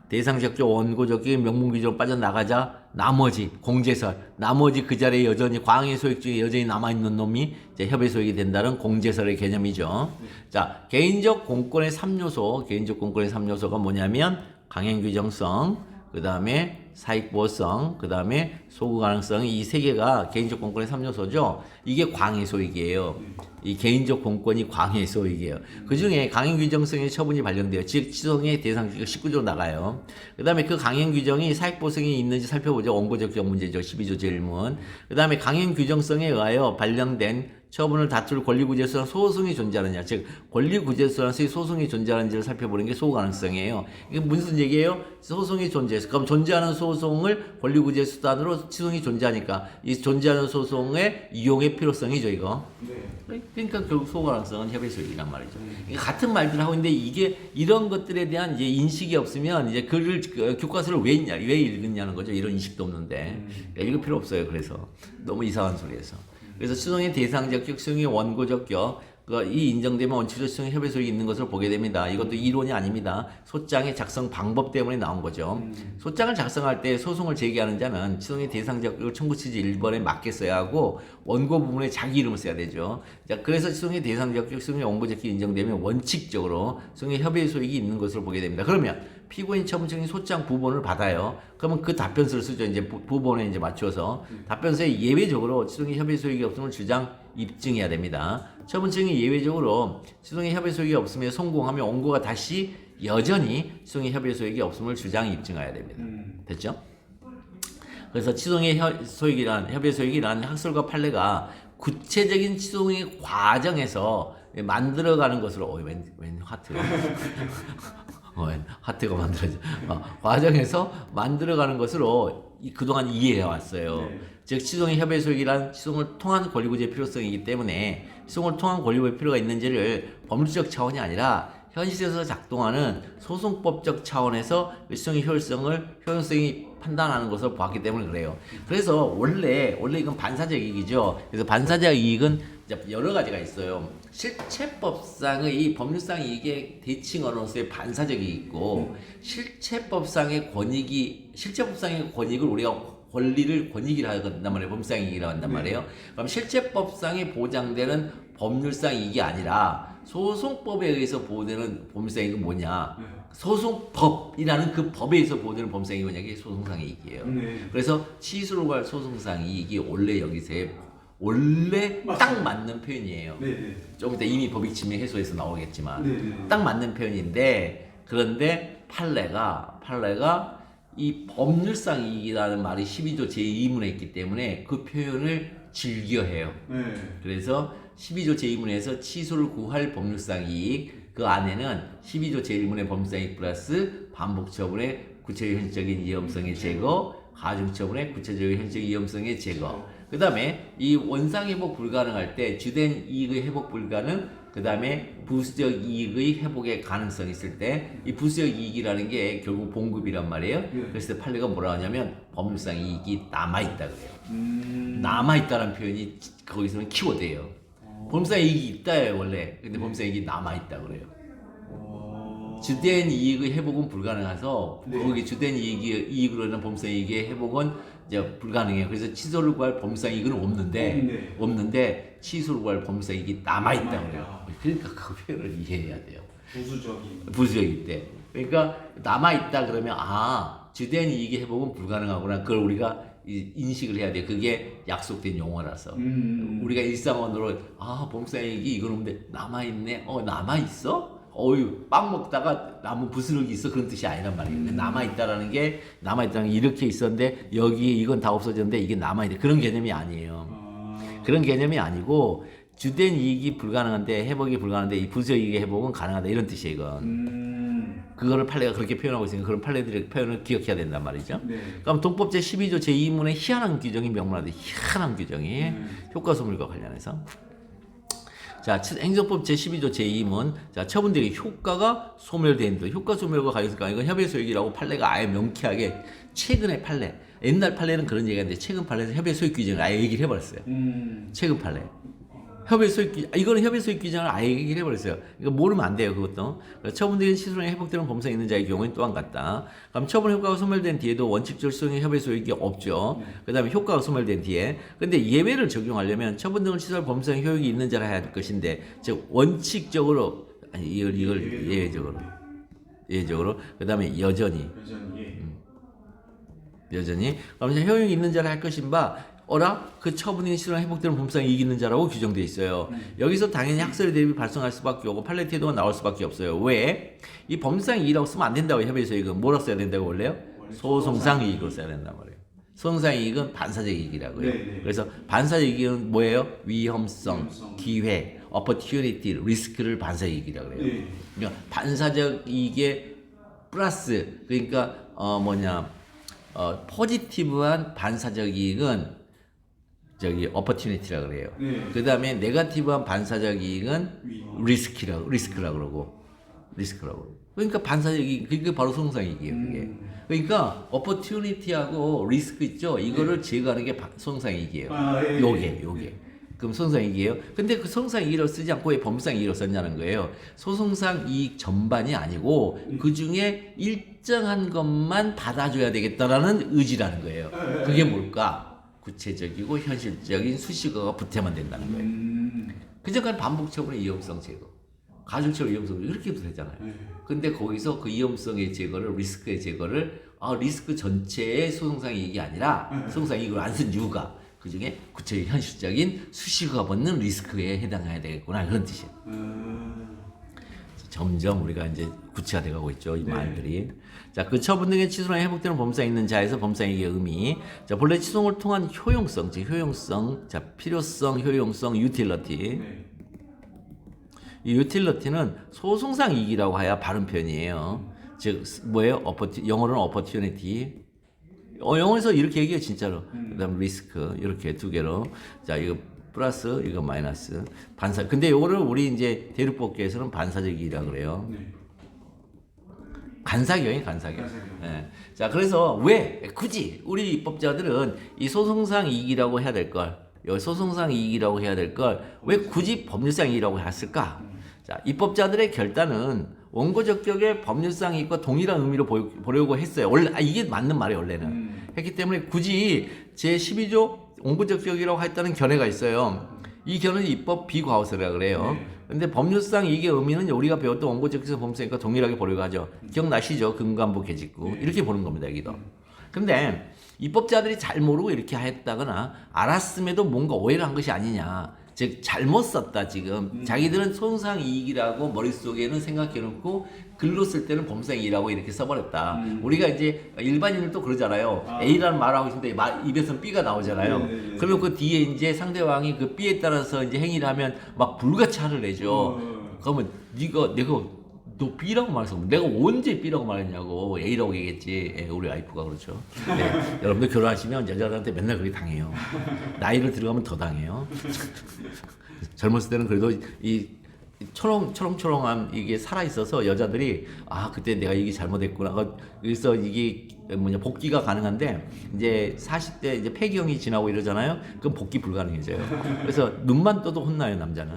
대상적조 원고적인 명문규정으로 빠져나가자 나머지 그 자리에 여전히 광의 소익 중에 여전히 남아있는 놈이 협의 소익이 된다는 공제설의 개념이죠. 자, 개인적 공권의 3요소가 뭐냐면 강행규정성, 그 다음에 사익보호성, 그 다음에 소구 가능성, 이 세 개가 개인적 공권의 3요소죠. 이게 광의 소익이에요. 이 개인적 공권이 광의 소익이에요. 그 중에 강행규정성의 처분이 발령돼요. 즉, 취소의 대상지가 19조로 나가요. 그 다음에 그 강행규정이 사익보호성이 있는지 살펴보죠. 원고적 문제죠. 12조 제1문. 그 다음에 강행규정성에 의하여 발령된 처분을 다툴 권리구제소랑 소송이 존재하느냐, 즉 권리구제소랑의 소송이 존재하는지를 살펴보는 게 소구 가능성이에요. 이게 무슨 얘기예요? 소송이 존재해서 그럼 존재하는 소송을 권리구제 수단으로 치송이 존재하니까 이 존재하는 소송의 이용의 필요성이죠 이거. 네. 그러니까 결국 소가능성은 협의 소익이란 말이죠. 그러니까 같은 말들 하고 있는데 이게 이런 것들에 대한 이제 인식이 없으면 이제 글을 교과서를 왜 읽냐, 왜 읽느냐는 거죠. 이런 인식도 없는데 그러니까 읽을 필요 없어요. 그래서 너무 이상한 소리에서. 그래서 추송의 대상적 격, 수송의 원고적 격, 이 인정되면 원칙적 수송 협의 소익이 있는 것으로 보게 됩니다. 이것도 이론이 아닙니다. 소장의 작성 방법 때문에 나온 거죠. 소장을 작성할 때 소송을 제기하는 자는 추송의 대상적 청구 취지 1번에 맞게 써야 하고 원고 부분에 자기 이름을 써야 되죠. 자, 그래서 추송의 대상적 격, 수송의 원고적 격이 인정되면 원칙적으로 수송의 협의 소익이 있는 것으로 보게 됩니다. 그러면 피고인 처분청이 소장 부본을 받아요. 그러면 그 답변서를 쓰죠. 이제 부본에 이제 맞춰서 답변서에 예외적으로 추송의 협의 소익이 없음을 주장 입증해야 됩니다. 처분청이 예외적으로 추송의 협의 소익이 없으면 성공하면 원고가 다시 여전히 추송의 협의 소익이 없음을 주장 입증해야 됩니다. 됐죠? 그래서 추송의 소익이란 협의 소익이란 학설과 판례가 구체적인 추송의 과정에서 만들어가는 것으로 웬 하트 하트가 만들어져. 과정에서 만들어가는 것으로 그동안 이해해 왔어요. 네. 즉 취송의 협의 소익이란 취송을 통한 권리구제 필요성이기 때문에 취송을 통한 권리구제 필요가 있는지를 법률적 차원이 아니라 현실에서 작동하는 소송법적 차원에서 취송의 효율성이 판단하는 것을 보았기 때문에 그래요. 그래서 원래 이건 반사적 이익이죠. 그래서 반사적 이익은 여러 가지가 있어요. 실체법상의 이 법률상 이익의 대칭어로서의 반사적 이익이 있고 실체법상의 권익을 우리가 권익이라 한단 말이에요. 법률상 이익이라고 한단 말이에요. 그럼 실체법상에 보장되는 법률상 이익이 아니라 소송법에 의해서 보호되는 법률상 이익은 뭐냐? 소송법이라는 그 법에 의해서 보호되는 법률상 이익이 뭐냐? 이게 소송상 이익이에요. 그래서 취소로 갈 소송상 이익이 원래 딱 맞는 표현이에요. 좀 이따 이미 법익 침해 해소에서 나오겠지만 딱 맞는 표현인데 그런데 판례가 이 법률상 이익이라는 말이 12조 제2문에 있기 때문에 그 표현을 즐겨해요. 그래서 12조 제2문에서 취소를 구할 법률상 이익 그 안에는 12조 제1문의 법률상 이익 플러스 반복 처분의 구체적 현실적인 위험성의 제거, 가중 처분의 구체적 현실적 위험성의 제거. 그 다음에 이 원상회복 불가능할 때 주된 이익의 회복 불가능, 그 다음에 부수적 이익의 회복의 가능성이 있을 때 이 부수적 이익이라는 게 결국 봉급이란 말이에요. 그래서 판례가 뭐라 하냐면 법률상 이익이 남아있다 그래요. 남아있다는 표현이 거기서는 키워드예요. 법률상 이익이 있다예요 원래. 근데 법률상 이익이 남아있다 그래요. 주된 이익의 회복은 불가능해서 거기 주된 이익으로 인한 법률상 이익의 회복은 이제 불가능해요. 그래서 취소를 구할 법률상 이익은 없는데 취소를 구할 법률상 이익이 남아있다 그래요. 그러니까 그 표현을 이해해야 돼요. 부수적일 때. 그러니까 남아있다 그러면 주된 이익의 회복은 불가능하구나. 그걸 우리가 인식을 해야 돼요. 그게 약속된 용어라서. 우리가 일상언어로 법률상 이익이 이건 없는데 남아있네. 남아있어? 빵 먹다가 남은 부스러기 있어 그런 뜻이 아니란 말이에요. 남아있다는 게 이렇게 있었는데 여기 이건 다 없어졌는데 이게 남아있다 그런 개념이 아니에요. 그런 개념이 아니고 주된 이익이 불가능한데 회복이 불가능한데 이 부수적 이익의 회복은 가능하다 이런 뜻이에요. 이건. 그거를 판례가 그렇게 표현하고 있으니까 그런 판례들의 표현을 기억해야 된단 말이죠. 그럼 동법 제12조 제2문의 희한한 규정이 명문화돼. 희한한 규정이 효과소멸과 관련해서. 자, 행정법 제12조 제2문, 자, 처분되기 효과가 소멸된다. 효과 소멸과 관련해서 이건 협의 소익이라고 판례가 아예 명쾌하게 최근의 판례, 옛날 판례는 그런 얘기가 있는데 최근 판례에서 협의 소익 규정을 아예 얘기를 해버렸어요. 최근 판례. 협의 소익 규정, 이거는 협의 소익 규정을 아예 얘기를 해버렸어요. 이거 모르면 안 돼요, 그것도. 취소된 취소에 회복되는 범상이 있는 자의 경우에는 또한 같다. 그럼 처분 효과가 소멸된 뒤에도 원칙적 수용의 협의 소익이 없죠. 그 다음에 효과가 소멸된 뒤에. 근데 예외를 적용하려면 처분 등을 취소할 범상의 효력이 있는 자라 해야 할 것인데, 즉, 원칙적으로, 이걸 예외적으로. 그 다음에 여전히. 그럼 효용이 있는 자라 할 것인 바, 그 처분이 실현 회복되는 범상이 이익 있는 자라고 규정되어 있어요. 여기서 당연히 학설의 대립이 발생할 수밖에 없고 판례 태도가 나올 수밖에 없어요. 왜? 이 범상 이익이라고 쓰면 안 된다고 협의에서 이건 뭐라고 써야 된다고 원래요? 소송상 이익으로 써야 된단 말이에요. 소송상 이익은 반사적 이익이라고요. 그래서 반사적 이익은 뭐예요? 위험성, 기회, opportunity, 리스크를 반사적 이익이라고 그래요. 그러니까 반사적 이익의 플러스 그러니까 포지티브한 반사적 이익은 저기 opportunity라고 그래요. 네. 그 다음에 네거티브한 반사적 이익은 위험. 리스크라고 그러고. 그러니까 반사적 이익, 그게 바로 소송상 이익이에요, 그게. 그러니까 opportunity하고 리스크 있죠? 이거를 제거하는 게 소송상 이익이에요. 예. 요게. 그럼 소송상 이익이에요. 근데 그 소송상 이익을 쓰지 않고 왜 법률상 이익을 썼냐는 거예요. 소송상 이익 전반이 아니고 그 중에 일정한 것만 받아줘야 되겠다라는 의지라는 거예요. 그게 뭘까? 구체적이고 현실적인 수식어가 붙어야만 된다는 거예요. 그전까지 반복처분의 위험성 제거, 가중처분 위험성 이렇게 해도 되잖아요. 근데 거기서 그 위험성의 제거를, 리스크의 제거를 리스크 전체의 소송상 이익이 아니라 소송상 이익을 안 쓴 이유가 그 중에 구체적 현실적인 수식어가 붙는 리스크에 해당해야 되겠구나 그런 뜻이에요. 점점 우리가 이제 구체화돼 가고 있죠, 이 말들이. 자, 그 처분 등의 취소나 회복되는 법률상 있는 자에서 법률상 이익의 의미. 자, 본래 취소를 통한 효용성, 즉 효용성, 자, 필요성, 효용성, 유틸러티. 이 유틸러티는 소송상 이익이라고 해야 바른 표현이에요. 즉 뭐예요? 영어로는 opportunity. 영어에서 이렇게 얘기해요, 진짜로. 그다음 리스크 이렇게 두 개로. 자, 이거 플러스, 이거 마이너스. 반사. 근데 요거를 우리 이제 대륙법계에서는 반사적 이익이라고 그래요. 간사경이 간사경. 예. 자, 그래서 왜 굳이 우리 입법자들은 이 소송상 이익이라고 해야 될 걸, 여기 소송상 이익이라고 해야 될 걸 왜 굳이 법률상 이익이라고 했을까? 자, 입법자들의 결단은 원고적격의 법률상 이익과 동일한 의미로 보려고 했어요. 원래 이게 맞는 말이에요, 원래는. 했기 때문에 굳이 제12조 원고적격이라고 했다는 견해가 있어요. 이 견해는 입법 비과호설이라고 그래요. 근데 법률상 이익의 의미는 우리가 배웠던 원고적격 법률상과 동일하게 보려고 하죠. 기억나시죠? 금감부 개직구. 이렇게 보는 겁니다, 여기도. 근데 입법자들이 잘 모르고 이렇게 했다거나 알았음에도 뭔가 오해를 한 것이 아니냐. 즉 잘못 썼다 지금. 자기들은 소송상 이익이라고 머릿속에는 생각해놓고 글로 쓸 때는 법률상 이익이라고 이렇게 써버렸다. 우리가 이제 일반인은 또 그러잖아요. A라는 말하고 있는데 입에서 B가 나오잖아요. 그러면 그 뒤에 이제 상대방이 그 B에 따라서 이제 행위를 하면 막 불같이 화를 내죠. 그러면 너 B라고 말했어. 내가 언제 B라고 말했냐고. A라고 얘기했지. 예, 우리 와이프가 그렇죠. 네, 여러분들 결혼하시면 여자들한테 맨날 그렇게 당해요. 나이를 들어가면 더 당해요. 젊었을 때는 그래도 이 초롱초롱한 이게 살아있어서 여자들이 그때 내가 이게 잘못했구나. 그래서 이게 복귀가 가능한데 이제 40대 이제 폐경이 지나고 이러잖아요. 그럼 복귀 불가능해져요. 그래서 눈만 떠도 혼나요, 남자는.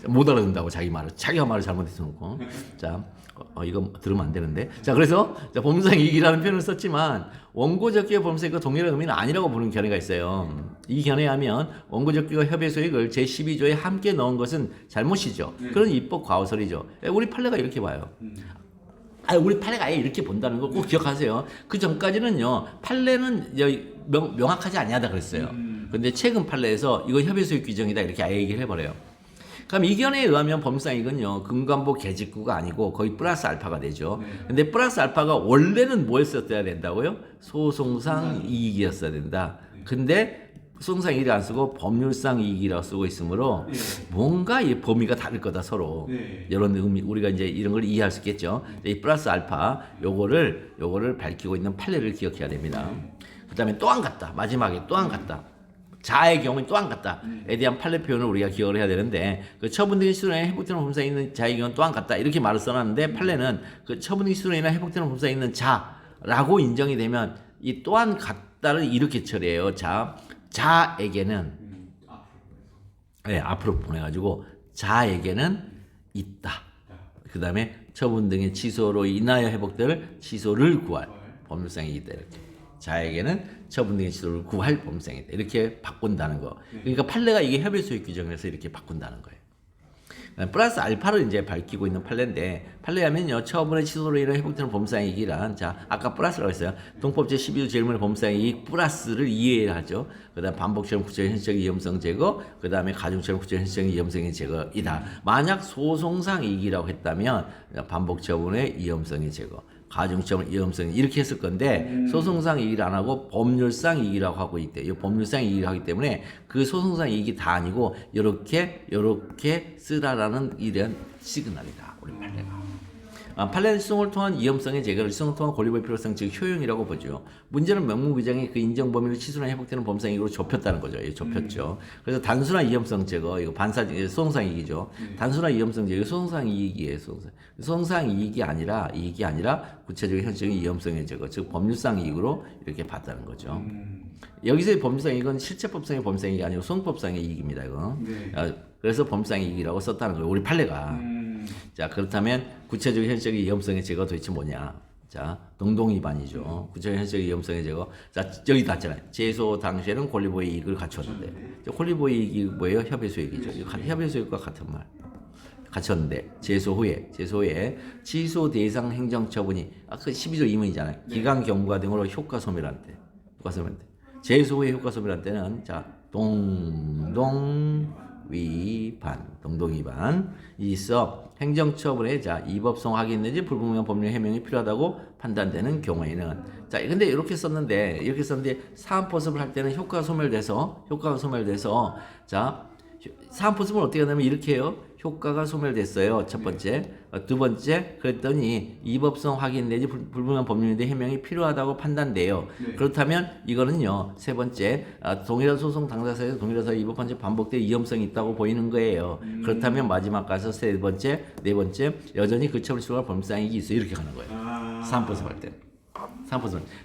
못 알아듣는다고 자기가 말을 잘못해서 놓고. 자, 이거 들으면 안 되는데. 자, 그래서 법률상 이익이라는 표현을 썼지만 원고적격의 법률상과 동일한 의미는 아니라고 보는 견해가 있어요. 이 견해에 하면 원고적격과 협의 소익을 제12조에 함께 넣은 것은 잘못이죠. 그런 입법 과오설이죠. 우리 판례가 이렇게 봐요. 우리 판례가 아예 이렇게 본다는 걸 꼭 기억하세요. 그 전까지는요, 판례는 명확하지 아니하다 그랬어요. 근데 최근 판례에서 이거 협의 소익 규정이다 이렇게 아예 얘기를 해버려요. 그럼 이 견해에 의하면 법률상 이익은요, 금감보 개직구가 아니고 거의 플러스 알파가 되죠. 근데 플러스 알파가 원래는 뭐였어야 된다고요? 소송상 이익이었어야 된다. 근데 소송상 이익을 안 쓰고 법률상 이익이라고 쓰고 있으므로 뭔가 이 범위가 다를 거다 서로. 이런 의미, 우리가 이제 이런 걸 이해할 수 있겠죠. 이 플러스 알파 요거를 밝히고 있는 판례를 기억해야 됩니다. 그다음에 또 한 갔다. 마지막에 또 한 갔다. 자의 경우는 또 한 갔다에 대한 판례 표현을 우리가 기억을 해야 되는데, 그 처분 등의 시도에 회복되는 법률상에 있는 자의 경우는 또 한 갔다 이렇게 말을 써놨는데, 판례는 그 처분 등의 시도에 인한 회복되는 법률상에 있는 자라고 인정이 되면 이 또 한 갔다를 이렇게 처리해요. 자에게는 앞으로 보내가지고 자에게는 있다. 그 다음에 처분 등의 취소로 인하여 회복될 취소를 구할 법률상이 있다 이렇게. 자에게는 처분 등의 취소를 구할 법률상이다. 이렇게 바꾼다는 거. 그러니까 판례가 이게 협의 소익 규정에서 이렇게 바꾼다는 거예요. 플러스 알파를 이제 밝히고 있는 판례인데, 판례에 하면요, 처분의 취소로 인해 회복되는 법률상 이익이란, 아까 플러스라고 했어요. 동법 제12조 제1문의 법률상 이익 플러스를 이해하죠. 그 다음 반복처럼 구체적 현실적 위험성 제거, 그 다음에 가중처럼 구체적 현실적 위험성의 제거이다. 만약 소송상 이익이라고 했다면 반복처분의 위험성의 제거, 가중처분 위험성 이렇게 했을 건데, 소송상 이익을 안 하고 법률상 이익이라고 하고 있대. 이 법률상 이익을 하기 때문에 그 소송상 이익이 다 아니고 요렇게 쓰라라는 이런 시그널이다, 우리 판례가. 판례는 수송을 통한 위험성의 제거를 수송을 통한 권리보호 필요성 즉 효용이라고 보죠. 문제는 명무부장이 그 인정 범위를 취소나 회복되는 범상이익으로 좁혔다는 거죠. 예, 좁혔죠. 그래서 단순한 위험성 제거 이거 소송상 이익이죠. 단순한 위험성 제거 소송상 이익이에요. 소송상 이익이 아니라 구체적인 현실적인 위험성의 제거 즉 법률상 이익으로 이렇게 봤다는 거죠. 여기서의 법률상 이익은 실체법상의 법률상 이익이 아니고 소송법상의 이익입니다. 이거. 네. 그래서 법률상 이익이라고 썼다는 거예요. 우리 판례가. 자 그렇다면 구체적인 현실적인 위험성의 제거가 도대체 뭐냐? 자 동동 위반이죠. 구체적인 현실적인 위험성의 제거. 자 여기 닿잖아요. 제소 당시에는 권리보호 이익을 갖췄는데 권리보호 이익이 뭐예요? 협의소 이익이죠. 협의소 이익과 같은 말. 갖췄는데 제소 후에 취소 대상 행정 처분이 아까 12조 2문이잖아요. 기간 경과 등으로 효과 소멸한 때. 제소 후에 효과 소멸한 때는 자 동동 위반 있어 행정처분에 자 이법성 확인되지 불분명한 법률 해명이 필요하다고 판단되는 경우에는 자 근데 이렇게 썼는데 사안포섭을 할 때는 효과가 소멸돼서 자 사안포섭은 어떻게 하냐면 이렇게 해요. 효과가 소멸됐어요. 첫 번째. 두 번째, 그랬더니 이법성 확인 내지 불분명한 법률인데 해명이 필요하다고 판단돼요. 네. 그렇다면 이거는요. 세 번째, 동일한 소송 당사자에서 동일한 사유 이법 판결 반복될 위험성이 있다고 보이는 거예요. 그렇다면 마지막 가서 네 번째, 여전히 그 처벌 수가 법률상이익이 있어요. 이렇게 가는 거예요. 사안포섭 할 때.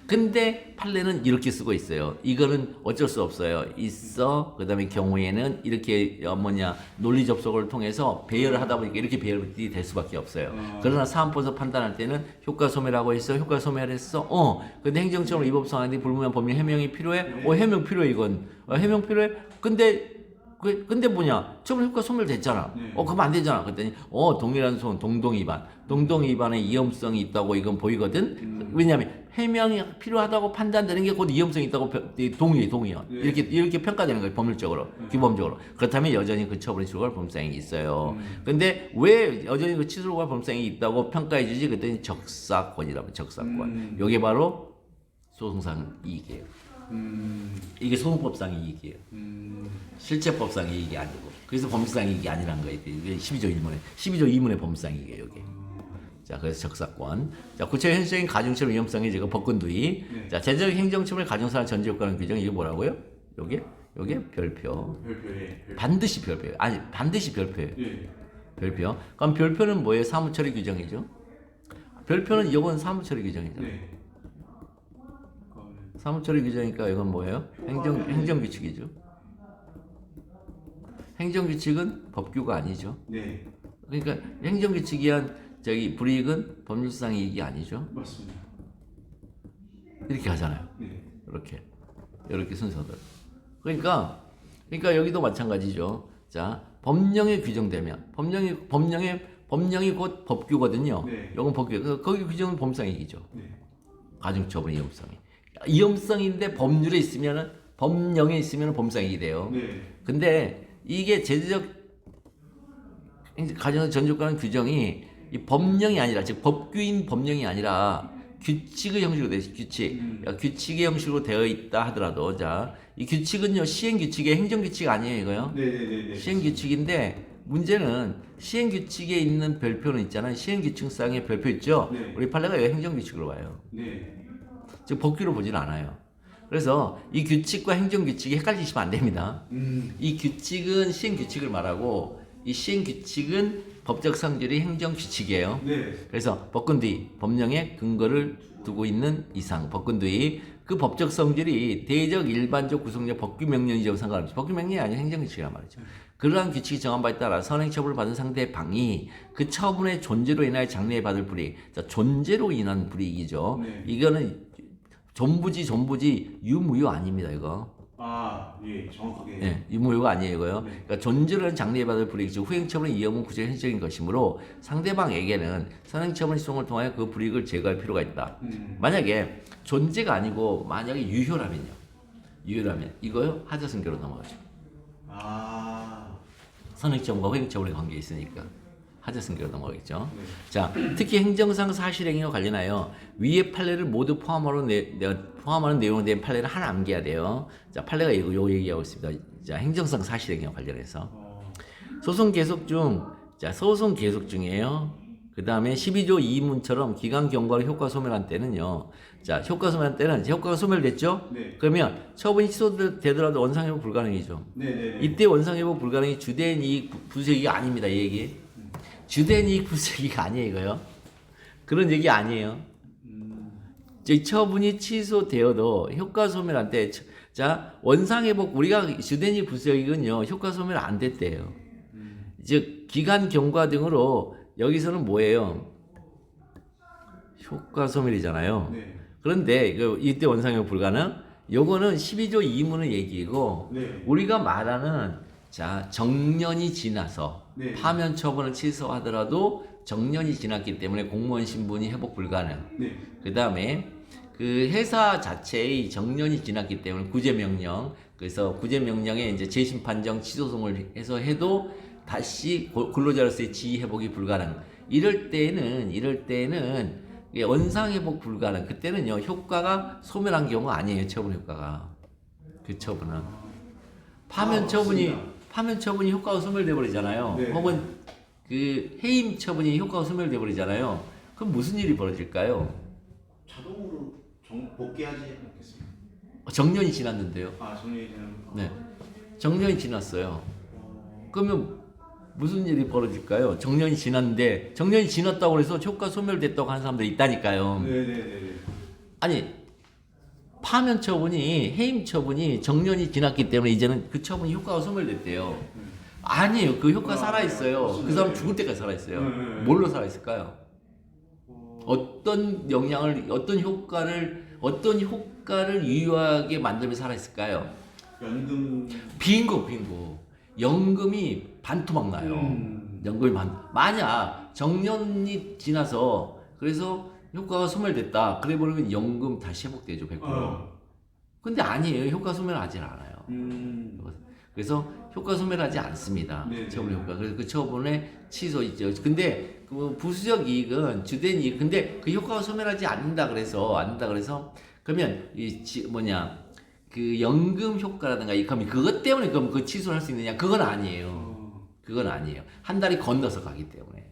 근데 판례는 이렇게 쓰고 있어요. 이거는 어쩔 수 없어요. 그다음에 경우에는 이렇게 논리 접속을 통해서 배열을 하다 보니까 이렇게 배열이 될 수밖에 없어요. 그러나 사안포섭 판단할 때는 효과 소멸하고 있어. 효과 소멸했어. 근데 행정처분 위법성 아닌데 불분명한 법률 해명이 필요해. 해명 필요해 이건. 해명 필요해. 근데 뭐냐? 처벌 효과 소멸됐잖아. 그러면 안 되잖아. 그랬더니 동일한 소송 동동 위반의 위험성이 있다고 이건 보이거든. 왜냐하면 해명이 필요하다고 판단되는 게 곧 위험성이 있다고 동의야. 이렇게 평가되는 거예요. 법률적으로, 기본적으로. 그렇다면 여전히 그 처벌의 취소할 법률상이 있어요. 근데 왜 여전히 그 취소할 법률상이 있다고 평가해주지? 그랬더니 적사권이라고 적사권. 이게 바로 소송상 이익이에요. 이게 소송법상 이익이에요. 실체법상 이익이 아니고. 그래서 법률상 이익이 아니란 거예요. 이게 12조 2문의 법률상 이익이에요. 여기. 자, 그래서 적사권. 자, 구체적 현실적인 가중처분 위험성이 제가 법권두의. 자, 제적 행정처분의 가중사안 전제 효과는 규정 이게 뭐라고요? 요게 별표. 반드시 별표예요. 아니, 반드시 별표예요. 별표. 그럼 별표는 뭐예요? 사무처리 규정이죠. 별표는 이건 사무처리 규정이죠. 사무처리 규정이니까 이건 뭐예요? 행정규칙이죠. 행정규칙은 법규가 아니죠. 그러니까 행정규칙이 한 불이익은 법률상 이익이 아니죠. 맞습니다. 이렇게 하잖아요. 이렇게 순서들. 그러니까 여기도 마찬가지죠. 자, 법령에 규정되면 법령이 곧 법규거든요. 이건 법규. 거기 규정은 법률상 이익이죠. 가중처분 위험성이. 위험성인데 법령에 있으면 법률상 이익이 돼요. 근데 이게 제재적 가중사 전제효과는 규정이 이 법령이 아니라 즉 법규인 법령이 아니라 규칙의 형식으로 되어 있어요. 규칙의 형식으로 되어 있다 하더라도 자, 이 규칙은요 시행규칙의 행정규칙 아니에요 이거요. 시행규칙인데 문제는 시행규칙에 있는 별표는 있잖아요. 시행규칙상의 별표 있죠. 우리 판례가 이거 행정규칙으로 와요. 즉 법규로 보진 않아요. 그래서 이 규칙과 행정규칙이 헷갈리시면 안 됩니다. 이 규칙은 시행규칙을 말하고 이 시행규칙은 법적 성질이 행정규칙이에요. 그래서 법권두의, 법령에 근거를 두고 있는 이상 법권두의 그 법적 성질이 대적, 일반적, 구성적 법규 명령이라고 상관없이 법규 명령이 아니라 행정규칙이란 말이죠. 그러한 규칙이 정한 바에 따라 선행처분을 받은 상대방이 그 처분의 존재로 인하여 장래에 받을 불이익, 자, 존재로 인한 불이익이죠. 이거는 존부지 유무유 아닙니다 이거. 정확하게. 유무유가 아니에요 이거요. 그러니까 존재로 인 장래에 받을 불이익 즉 후행처분의 위험은 구체적 현실적인 것이므로 상대방에게는 선행처분 시송을 통하여 그 불이익을 제거할 필요가 있다. 만약에 존재가 아니고 만약에 유효라면요. 이거요 하자승계로 넘어가죠. 선행처분과 후행처분의 관계에 있으니까. 하자승계로 넘어가겠죠. 자, 특히 행정상 사실행위와 관련하여 위의 판례를 모두 포함하는 내용에 대한 판례를 하나 암기해야 돼요. 자, 판례가 요 얘기하고 있습니다. 자, 행정상 사실행위와 관련해서 소송 계속 중이에요. 그 다음에 12조 2문처럼 기간 경과로 효과 소멸한 때는요. 자, 효과 소멸한 때는 효과가 소멸됐죠? 네. 그러면 처분이 취소되더라도 원상회복 불가능이죠. 네네네. 이때 원상회복 불가능이 주된 이익 부수익이 아닙니다. 이 얘기. 주된 이익 부수익이 아니에요, 이거요. 그런 얘기 아니에요. 즉 처분이 취소되어도 효과 소멸한 때, 자 원상회복 우리가 주된 이익 부수익은요 효과 소멸 안 됐대요. 즉 기간 경과 등으로 여기서는 뭐예요? 효과 소멸이잖아요. 네. 그런데 이때 원상회복 불가능? 요거는 12조 2문의 얘기고 네. 우리가 말하는 자 정년이 지나서 네. 파면 처분을 취소하더라도 정년이 지났기 때문에 공무원 신분이 회복 불가능. 네. 그 다음에 그 회사 자체의 정년이 지났기 때문에 구제명령, 그래서 구제명령에 이제 재심판정 취소송을 해서 해도 다시 근로자로서의 지위 회복이 불가능. 이럴 때는 이게 원상회복 불가능. 그때는요 효과가 소멸한 경우 아니에요. 처분 효과가. 그 처분은 파면 처분이 효과가 소멸돼 버리잖아요. 네. 혹은 그 해임 처분이 효과가 소멸돼 버리잖아요. 그럼 무슨 일이 벌어질까요? 자동으로 복귀하지 않겠습니까? 정년이 지났는데요. 정리되는. 네, 정년이 지났어요. 그러면 무슨 일이 벌어질까요? 정년이 지났는데 정년이 지났다고 해서 효과 소멸됐다고 하는 사람들이 있다니까요. 네네네. 아니 파면 처분이 해임 처분이 정년이 지났기 때문에 이제는 그 처분이 효과가 소멸됐대요. 아니에요. 그 효과 살아 있어요. 그 사람 죽을 때까지 살아 있어요. 뭘로 살아 있을까요? 어떤 영향을 어떤 효과를 유효하게 만들면 살아 있을까요? 연금. 빙고. 연금이 반토막 나요. 연금이 만약 정년이 지나서 그래서 효과가 소멸됐다. 그래 버리면 연금 다시 회복되죠. 100%. 근데 아니에요. 효과 소멸하지 않아요. 그래서 효과 소멸하지 않습니다. 네네. 처분 효과. 그래서 그 처분의 취소 있죠. 근데 그 부수적 이익은 주된 이익. 근데 그 효과가 소멸하지 않는다 그래서 그러면 그 연금 효과라든가 그럼 그것 때문에 그럼 그 취소를 할 수 있느냐? 그건 아니에요. 그건 아니에요. 한 달이 건너서 가기 때문에.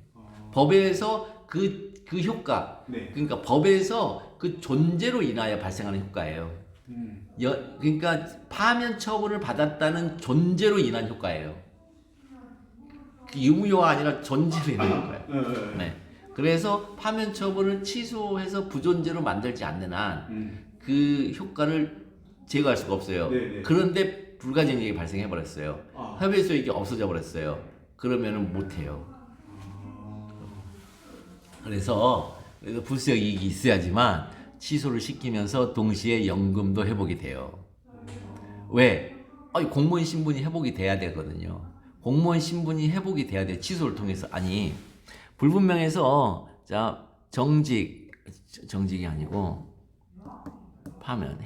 법에서 그 효과. 네. 그러니까 법에서 그 존재로 인하여 발생하는 효과예요. 그러니까 파면 처분을 받았다는 존재로 인한 효과예요. 그 유무효가 아니라 존재로 인한 효과예요. 네. 그래서 파면 처분을 취소해서 부존재로 만들지 않는 한 그 효과를 제거할 수가 없어요. 네네. 그런데 불가증력이 발생해 버렸어요. 협의 수익이 없어져 버렸어요. 그러면은 못 해요. 그래서 부수적 이익이 있어야지만 취소를 시키면서 동시에 연금도 회복이 돼요. 왜? 공무원 신분이 회복이 돼야 되거든요. 공무원 신분이 회복이 돼야 돼요. 취소를 통해서. 아니, 불분명해서 자 정직이 아니고 파면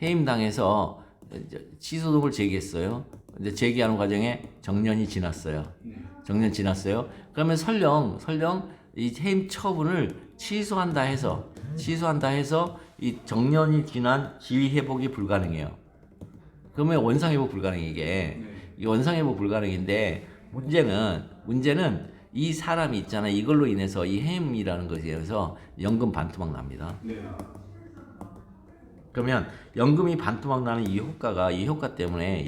해임당해서 취소동을 제기했어요. 이제 제기하는 과정에 정년이 지났어요. 그러면 설령 이 해임 처분을 취소한다 해서 이 정년이 지난 지위 회복이 불가능해요. 그러면 원상 회복 불가능해 이게. 이 원상 회복 불가능인데 문제는 이 사람이 있잖아요. 이걸로 인해서 이 해임이라는 것에 의해서 연금 반토막 납니다. 네. 그러면 연금이 반토막 나는 이 효과 때문에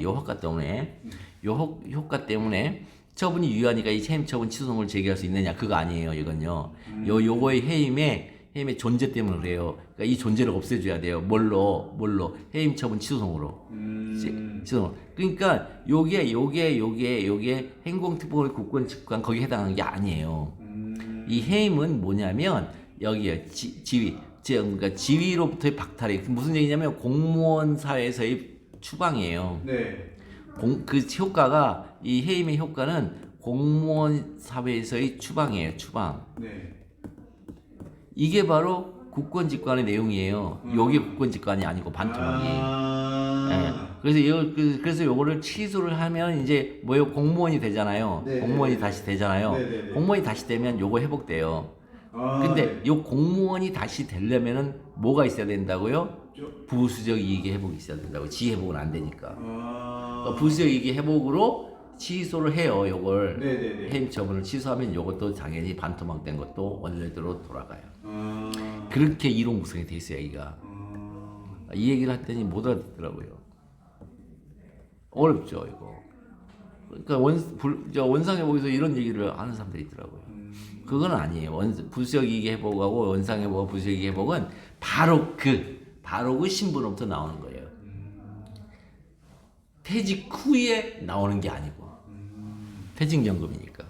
처분이 유효하니까 이 해임 처분 취소송을 제기할 수 있느냐? 그거 아니에요. 이건요. 요거의 해임의 존재 때문에 그래요. 그러니까 이 존재를 없애줘야 돼요. 뭘로? 해임 처분 취소송으로. 취소송. 그러니까 요게 행공특보의 국권 직관 거기 해당하는 게 아니에요. 이 해임은 뭐냐면 여기에 그러니까 지위로부터의 박탈이 무슨 얘기냐면 공무원 사회에서의 추방이에요. 네. 그 효과가 이 해임의 효과는 공무원 사회에서의 추방이에요. 추방. 네. 이게 바로 국권직관의 내용이에요. 요게 국권직관이 아니고 반토막이. 그래서 요거를 취소를 하면 이제 공무원이 되잖아요. 네. 공무원이 다시 되잖아요. 네. 공무원이 다시 되면 요거 회복돼요. 근데 요 공무원이 다시 되려면은 뭐가 있어야 된다고요? 부수적 이익의 회복이 있어야 된다고. 지회 회복은 안 되니까. 부수적 이익의 회복으로 취소를 해요. 요걸 네네네. 해임 처분을 취소하면 요것도 당연히 반토막된 것도 원래대로 돌아가요. 아, 그렇게 이론 구성이 돼 있어요, 여기가. 이 얘기를 했더니 못 알아듣더라고요. 어렵죠, 이거. 그러니까 원상회복에서 이런 얘기를 하는 사람들이 있더라고요. 그건 아니에요. 부수역이익 회복하고 원상회복과 부수역이익 회복은 바로 그 신분으로부터 나오는 거예요. 퇴직 후에 나오는 게 아니고 퇴직연금이니까.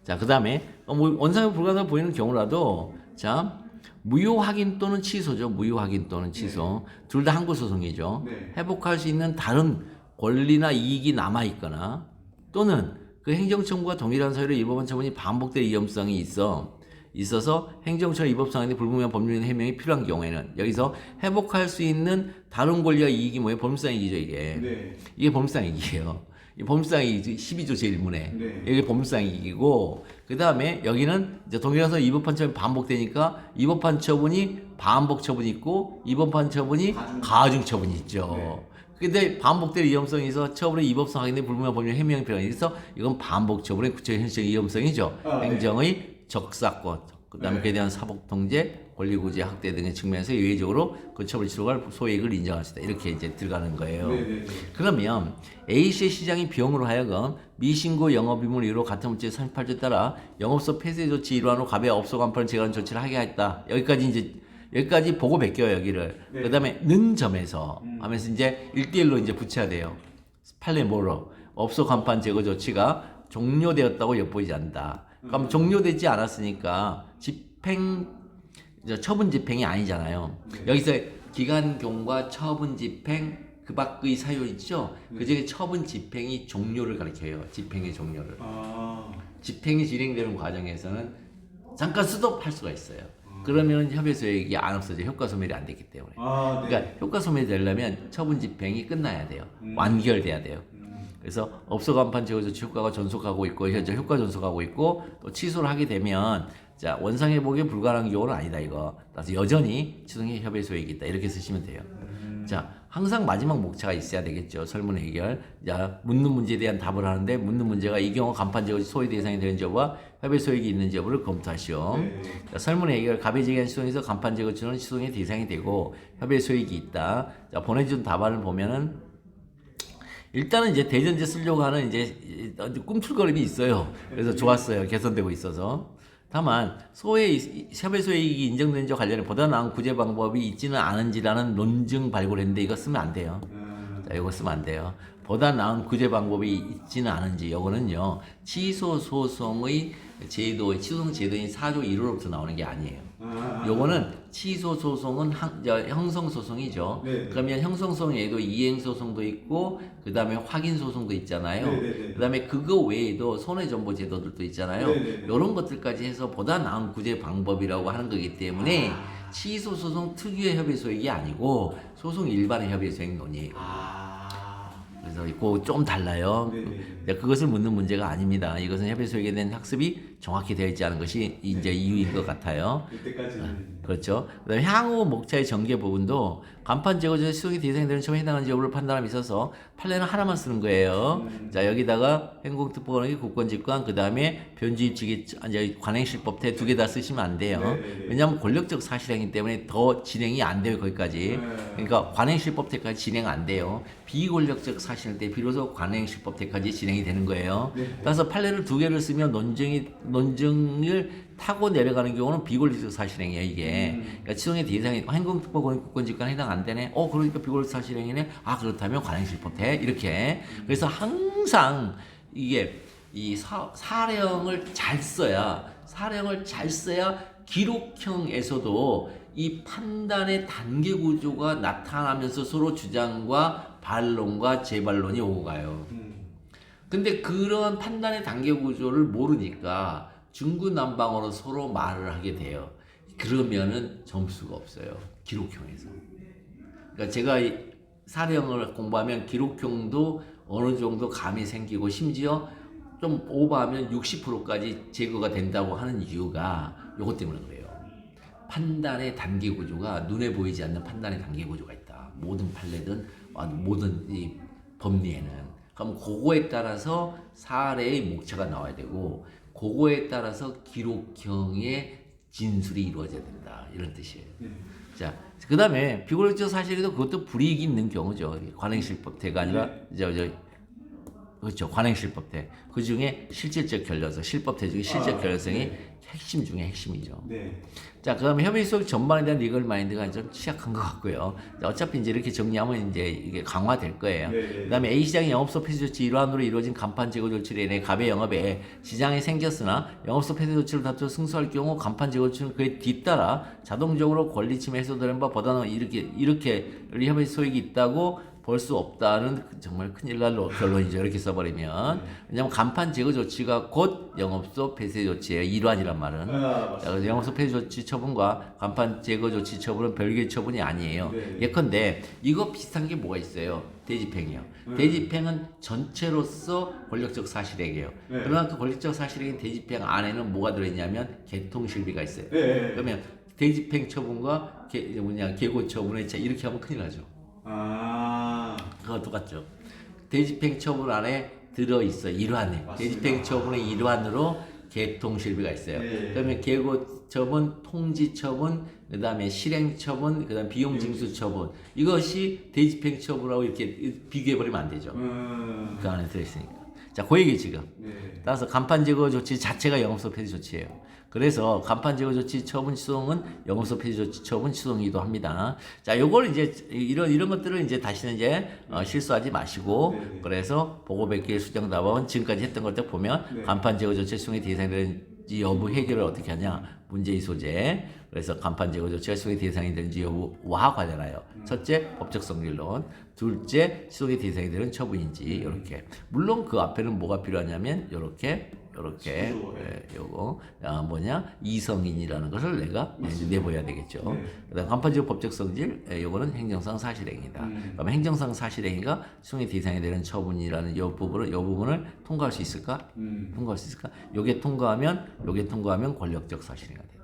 자, 그 다음에 원상회복 불가능해 보이는 경우라도 자 무효 확인 또는 취소죠. 무효 확인 또는 취소. 둘 다 항고 소송이죠. 네. 회복할 수 있는 다른 권리나 이익이 남아 있거나 또는 그 행정청구가 동일한 사유로 위법한 처분이 반복될 위험성이 있어서 행정처의 위법 상황인데 불분명한 법률인 해명이 필요한 경우에는 여기서 회복할 수 있는 다른 권리와 이익이 뭐예요? 법률상이익이죠, 이게. 네. 이게 법률상이익이에요. 이 법률상이익 12조 제1문에 네. 이게 법률상이익이고 그 다음에 여기는 이제 동일해서 위법한 처분이 반복되니까 위법한 처분이 반복 처분이 있고 위법한 처분이 가중 처분이 있죠. 네. 근데 반복될 위험성이 있어 처분의 위법성 확인된 불분명한 법률 해명이 필요하니 있어 이건 반복 처분의 구체적 현실적 위험성이죠. 아, 네. 행정의 적사권, 그다음에 네. 그에 대한 사법 통제, 권리구제 확대 등의 측면에서 예외적으로 그 처벌 치료할 소액을 인정할 수 있다. 이렇게 이제 들어가는 거예요. 네네네. 그러면 A씨의 시장이 비용으로 하여금 미신고 영업의무를 이유로 같은 문제 38조에 따라 영업소 폐쇄 조치 일환으로 갑의 업소 간판을 제거하는 조치를 하게 했다. 여기까지 보고 베껴요, 여기를. 네. 그 다음에 는 점에서 하면서 이제 1대1로 이제 붙여야 돼요. 판례 뭐로? 업소 간판 제거 조치가 종료되었다고 엿보이지 않는다. 그럼 종료되지 않았으니까 처분 집행이 아니잖아요. 네. 여기서 기간경과 처분 집행 그 밖의 사유 있죠? 그 중에 처분 집행이 종료를 가리켜요. 집행의 종료를. 아, 집행이 진행되는 과정에서는 잠깐 스톱할 수가 있어요. 그러면 협의 소액이 안 없어져. 효과 소멸이 안 됐기 때문에. 아, 네. 그러니까 효과 소멸이 되려면 처분 집행이 끝나야 돼요. 완결돼야 돼요. 그래서 업소 간판 제거 조치 효과가 존속하고 있고 현재 효과 존속하고 있고 또 취소를 하게 되면 자 원상회복에 불가능한 경우는 아니다 이거. 따라서 여전히 취소의 협의 소액이 있다 이렇게 쓰시면 돼요. 자 항상 마지막 목차가 있어야 되겠죠. 설문 해결. 자 묻는 문제에 대한 답을 하는데 묻는 문제가 이 경우 간판 제거 소위 대상이 되는 여부와 협의 소액이 있는 여부를 검토하시오. 네. 자, 설문 해결 갑의 제기한 시송에서 간판 제거 치료는 시송의 대상이 되고 협의 소액이 있다. 자 보내준 답안을 보면은. 일단은 이제 대전제 쓰려고 하는 이제 꿈틀거림이 있어요. 그래서 좋았어요. 개선되고 있어서. 다만 협의 소액이 인정된 점 관련해 보다 나은 구제 방법이 있지는 않은지라는 논증 발굴했는데 이거 쓰면 안 돼요. 자, 이거 쓰면 안 돼요. 보다 나은 구제 방법이 있지는 않은지 요거는요. 취소 소송의 취소송 제도인 4조 1호로부터 나오는 게 아니에요. 요거는 취소 소송은 형성 소송이죠. 네. 그러면 형성 소송에도 이행 소송도 있고 그다음에 확인 소송도 있잖아요. 네. 그다음에 그거 외에도 손해정보 제도들도 있잖아요. 네. 이런 것들까지 해서 보다 나은 구제 방법이라고 하는 거기 때문에 취소 소송 특유의 협의 소액이 아니고 소송 일반의 협의 소액 논의예요. 그래서 이거 좀 달라요. 네네. 그것을 묻는 문제가 아닙니다. 이것은 협의 소액에 대한 학습이 정확히 되어 있지 않은 것이 이제 이유인 것 같아요. 이때까지는. 그렇죠. 그다음에 향후 목차의 전개 부분도 간판 제거제 시송이 대상이 되는 처분에 해당하는지 여부를 판단함에 있어서 판례는 하나만 쓰는 거예요. 자 여기다가 행공특보관이 국권집권 그다음에 변주입직이 이제 관행실법태 두 개 다 쓰시면 안 돼요. 네네네. 왜냐하면 권력적 사실행위 때문에 더 진행이 안 돼요 거기까지. 그러니까 관행실법태까지 진행 안 돼요. 비권력적 사실행 때 비로소 관행실법태까지 진행이 되는 거예요. 따라서 판례를 두 개를 쓰면 논증을 타고 내려가는 경우는 비권력적 사실행위예요 이게. 그러니까 치송의 대상이 행공특보권 국권집권에 해당 안 되네. 그러니까 비권력 사실행위네. 그렇다면 관행실법태 이렇게. 그래서 항상 이게 이 사령을 잘 써야 기록형에서도 이 판단의 단계 구조가 나타나면서 서로 주장과 반론과 재반론이 오고 가요. 근데 그런 판단의 단계 구조를 모르니까 중구난방으로 서로 말을 하게 돼요. 그러면은 점수가 없어요. 기록형에서. 그러니까 제가 이 사령을 공부하면 기록형도 어느 정도 감이 생기고 심지어 좀 오버하면 60%까지 제거가 된다고 하는 이유가 이것 때문에 그래요. 판단의 단계 구조가 눈에 보이지 않는 판단의 단계 구조가 있다. 모든 판례든 모든 이 법리에는 그럼 그거에 따라서 사례의 목차가 나와야 되고 그거에 따라서 기록형의 진술이 이루어져야 된다. 이런 뜻이에요. 자, 그 다음에 비고력적 사실에도 그것도 불이익이 있는 경우죠. 관행실법태가 아니라 그렇죠. 관행실법태. 그 중에 실질적 결려성, 실법태 중에 실질적 결려성이 핵심 중에 핵심이죠. 네. 자, 그다음에 협의 속 전반에 대한 리걸 마인드가 좀 취약한 것 같고요. 자, 어차피 이제 이렇게 정리하면 이제 이게 강화될 거예요. 그다음에 A 시장의 영업소 폐쇄 조치 일환으로 이루어진 간판 제거 조치로 인해 갑의 영업에 지장이 생겼으나 영업소 폐쇄 조치를 다투어 승소할 경우 간판 제거 조치는 그에 뒤따라 자동적으로 권리 침해 해소되는 바 보다는 이렇게 협의 소익이 있다고 볼 수 없다는 정말 큰일 날 결론이죠. 이렇게 써버리면. 왜냐하면 간판 제거 조치가 곧 영업소 폐쇄 조치의 일환이란 말은. 자, 그래서 영업소 폐쇄 조치 처분과 간판 제거 조치 처분은 별개의 처분이 아니에요. 예컨대 이거 비슷한 게 뭐가 있어요? 대집행이요. 대집행은 전체로서 권력적 사실행이에요. 그러나 그 권력적 사실행인 대집행 안에는 뭐가 들어있냐면 개통실비가 있어요. 그러면 대집행 처분과 계고 처분의 차 이렇게 하면 큰일 나죠. 그거 똑같죠. 대집행 처분 안에 들어있어 일환에. 대집행 처분의 일환으로 개통실비가 있어요. 그러면 계고 처분, 통지 처분, 그다음에 실행 처분, 그다음 비용 징수 처분. 이것이 대집행 처분하고 이렇게 비교해 버리면 안 되죠. 그 안에 들어있으니까. 자, 그 얘기 지금. 따라서 간판 제거 조치 자체가 영업소 폐쇄 조치예요. 그래서 간판 제거 조치 처분 취소는 영업소 폐쇄 조치 처분 취소이기도 합니다. 자, 요걸 이제 이런 것들을 이제 다시는 이제 실수하지 마시고 그래서 보고백기의 수정 답안은 지금까지 했던 것들 보면 간판 제거 조치 수용의 대상이 되는지 여부 해결을 어떻게 하냐 문제의 소재. 그래서 간판 제거 조치가 수용의 대상이 되는지 여부와 관련하여 첫째 법적 성질론, 둘째 수용의 대상이 되는 처분인지 이렇게. 물론 그 앞에는 뭐가 필요하냐면 요렇게 요거 이성인이라는 것을 내가 내보여야 되겠죠. 그다음 간판제거 법적 성질 요거는 행정상 사실행위다. 그럼 행정상 사실행위가 수용의 대상이 되는 처분이라는 요 부분을 통과할 수 있을까? 통과할 수 있을까? 요게 통과하면 권력적 사실행위가 된다.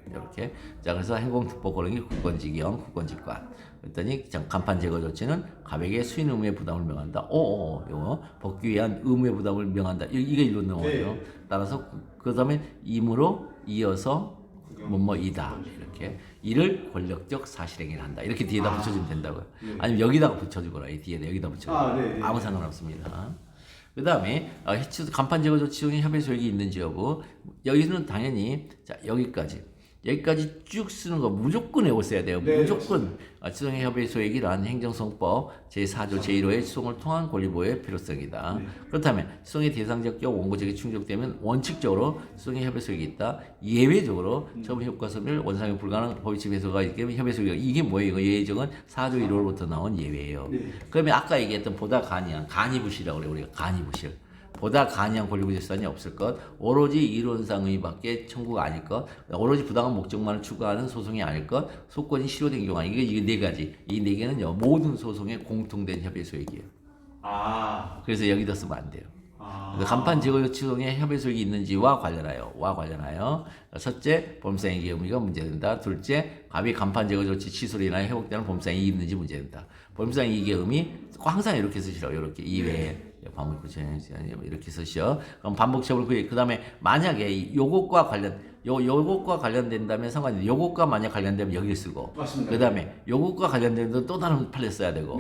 이렇게. 자, 그래서 행공특보고령이 국권직영, 국권직관. 그랬더니 간판 제거 조치는 갑에게 수인 의무의 부담을 명한다. 요거 벗기 위한 의무의 부담을 명한다. 이게 일로 나오죠. 따라서 그 다음에 임으로 이어서 뭐뭐이다. 이렇게 이를 권력적 사실행위를 한다. 이렇게 뒤에다 붙여주면 된다고요. 아니면 여기다가 붙여주거나 이 뒤에다 여기다 붙여주거나 아무 상관없습니다. 그 다음에 간판 제거 조치 중에 협의 소액이 있는지 여부. 여기는 당연히 자 여기까지 쭉 쓰는 거 무조건 외워써야 돼요. 무조건 지정의 협의 소액이란 행정성법 제4조 제1호의 수송을 통한 권리보호의 필요성이다. 그렇다면 수송의 대상적 경우 원고적이 충족되면 원칙적으로 수송의 협의 소액이 있다. 예외적으로 처분 효과 소멸 원상이 불가능한 법의치 배소가 있기 때문에 협의 소액이 이게 뭐예요? 이거 예외적은 4조 1호로부터 나온 예외예요. 그러면 아까 얘기했던 보다 간이한 간이부실이라고 그래요. 우리가 간이부실. 보다 간이한 권리부재수단이 없을 것, 오로지 이론상 의밖에 청구가 아닐 것, 오로지 부당한 목적만을 추구하는 소송이 아닐 것, 소권이 실효된 경우 이게 네 가지. 이 네 개는요 모든 소송에 공통된 협의 소액이에요. 그래서 여기다 쓰면 안 돼요. 간판 제거 조치송에 협의 소액이 있는지와 관련하여 첫째 범상이익의 의무가 문제된다. 둘째 갑이 간판 제거 조치 취소로 인하여 회복되는 범상이익이 있는지 문제된다. 범상이익의 의미 항상 이렇게 쓰시라고 이렇게 이외에 반복 이렇게 쓰시오. 그럼 반복적으로 그 다음에 만약에 요것과 관련된다면 상관이 요것과 만약 관련되면 여기를 쓰고 그 다음에 요것과 관련된 또 다른 판례 써야 되고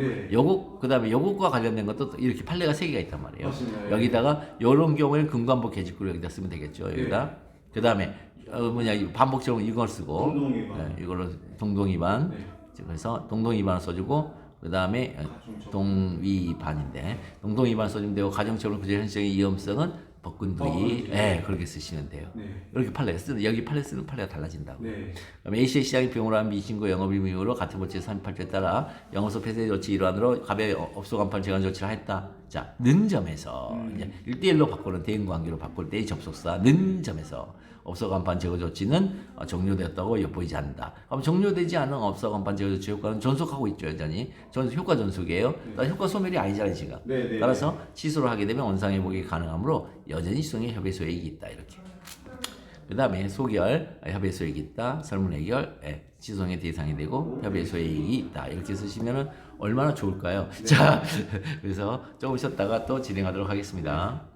그 다음에 요것과 관련된 것도 이렇게 판례가 3개가 있단 말이에요. 여기다가 요런 경우에는 근간법 개직구를 여기다 쓰면 되겠죠. 여기다 그 다음에 반복적으로 이걸 쓰고 이걸로 동동위반 그래서 동동위반을 써주고 그 다음에 동위반인데 동동위반 써주면 되고 가정적으로 부재 현실적인 위험성은 법근두위 그렇게 쓰시면 돼요. 이렇게 판례 쓰는 여기 판례 쓰는 판례가 달라진다고. 그럼 A씨의 시장이 비용으로 한 미신고 영업의무 이유로 같은 법제 38조에 따라 영업소 폐쇄 조치 일환으로 갑의 업소 간판 제한 조치를 했다. 자, 는 점에서 이제 1대1로 바꾸는 대응 관계로 바꿀 때의 접속사 는 점에서 업소 간판 제거 조치는 종료되었다고 엿보이지 않는다. 그럼 종료되지 않은 업소 간판 제거 조치 효과는 전속하고 있죠, 여전히. 효과 전속이에요. 효과 소멸이 아니잖아요, 지금. 따라서 취소를 하게 되면 원상회복이 가능하므로 여전히 수용의 협의 소액이 있다, 이렇게. 그 다음에 소결, 협의소의 이익이 있다. 설문 해결, 지송의 대상이 되고 협의소의 이익이 있다. 이렇게 쓰시면은 얼마나 좋을까요? 자, 그래서 조금 쉬었다가 또 진행하도록 하겠습니다.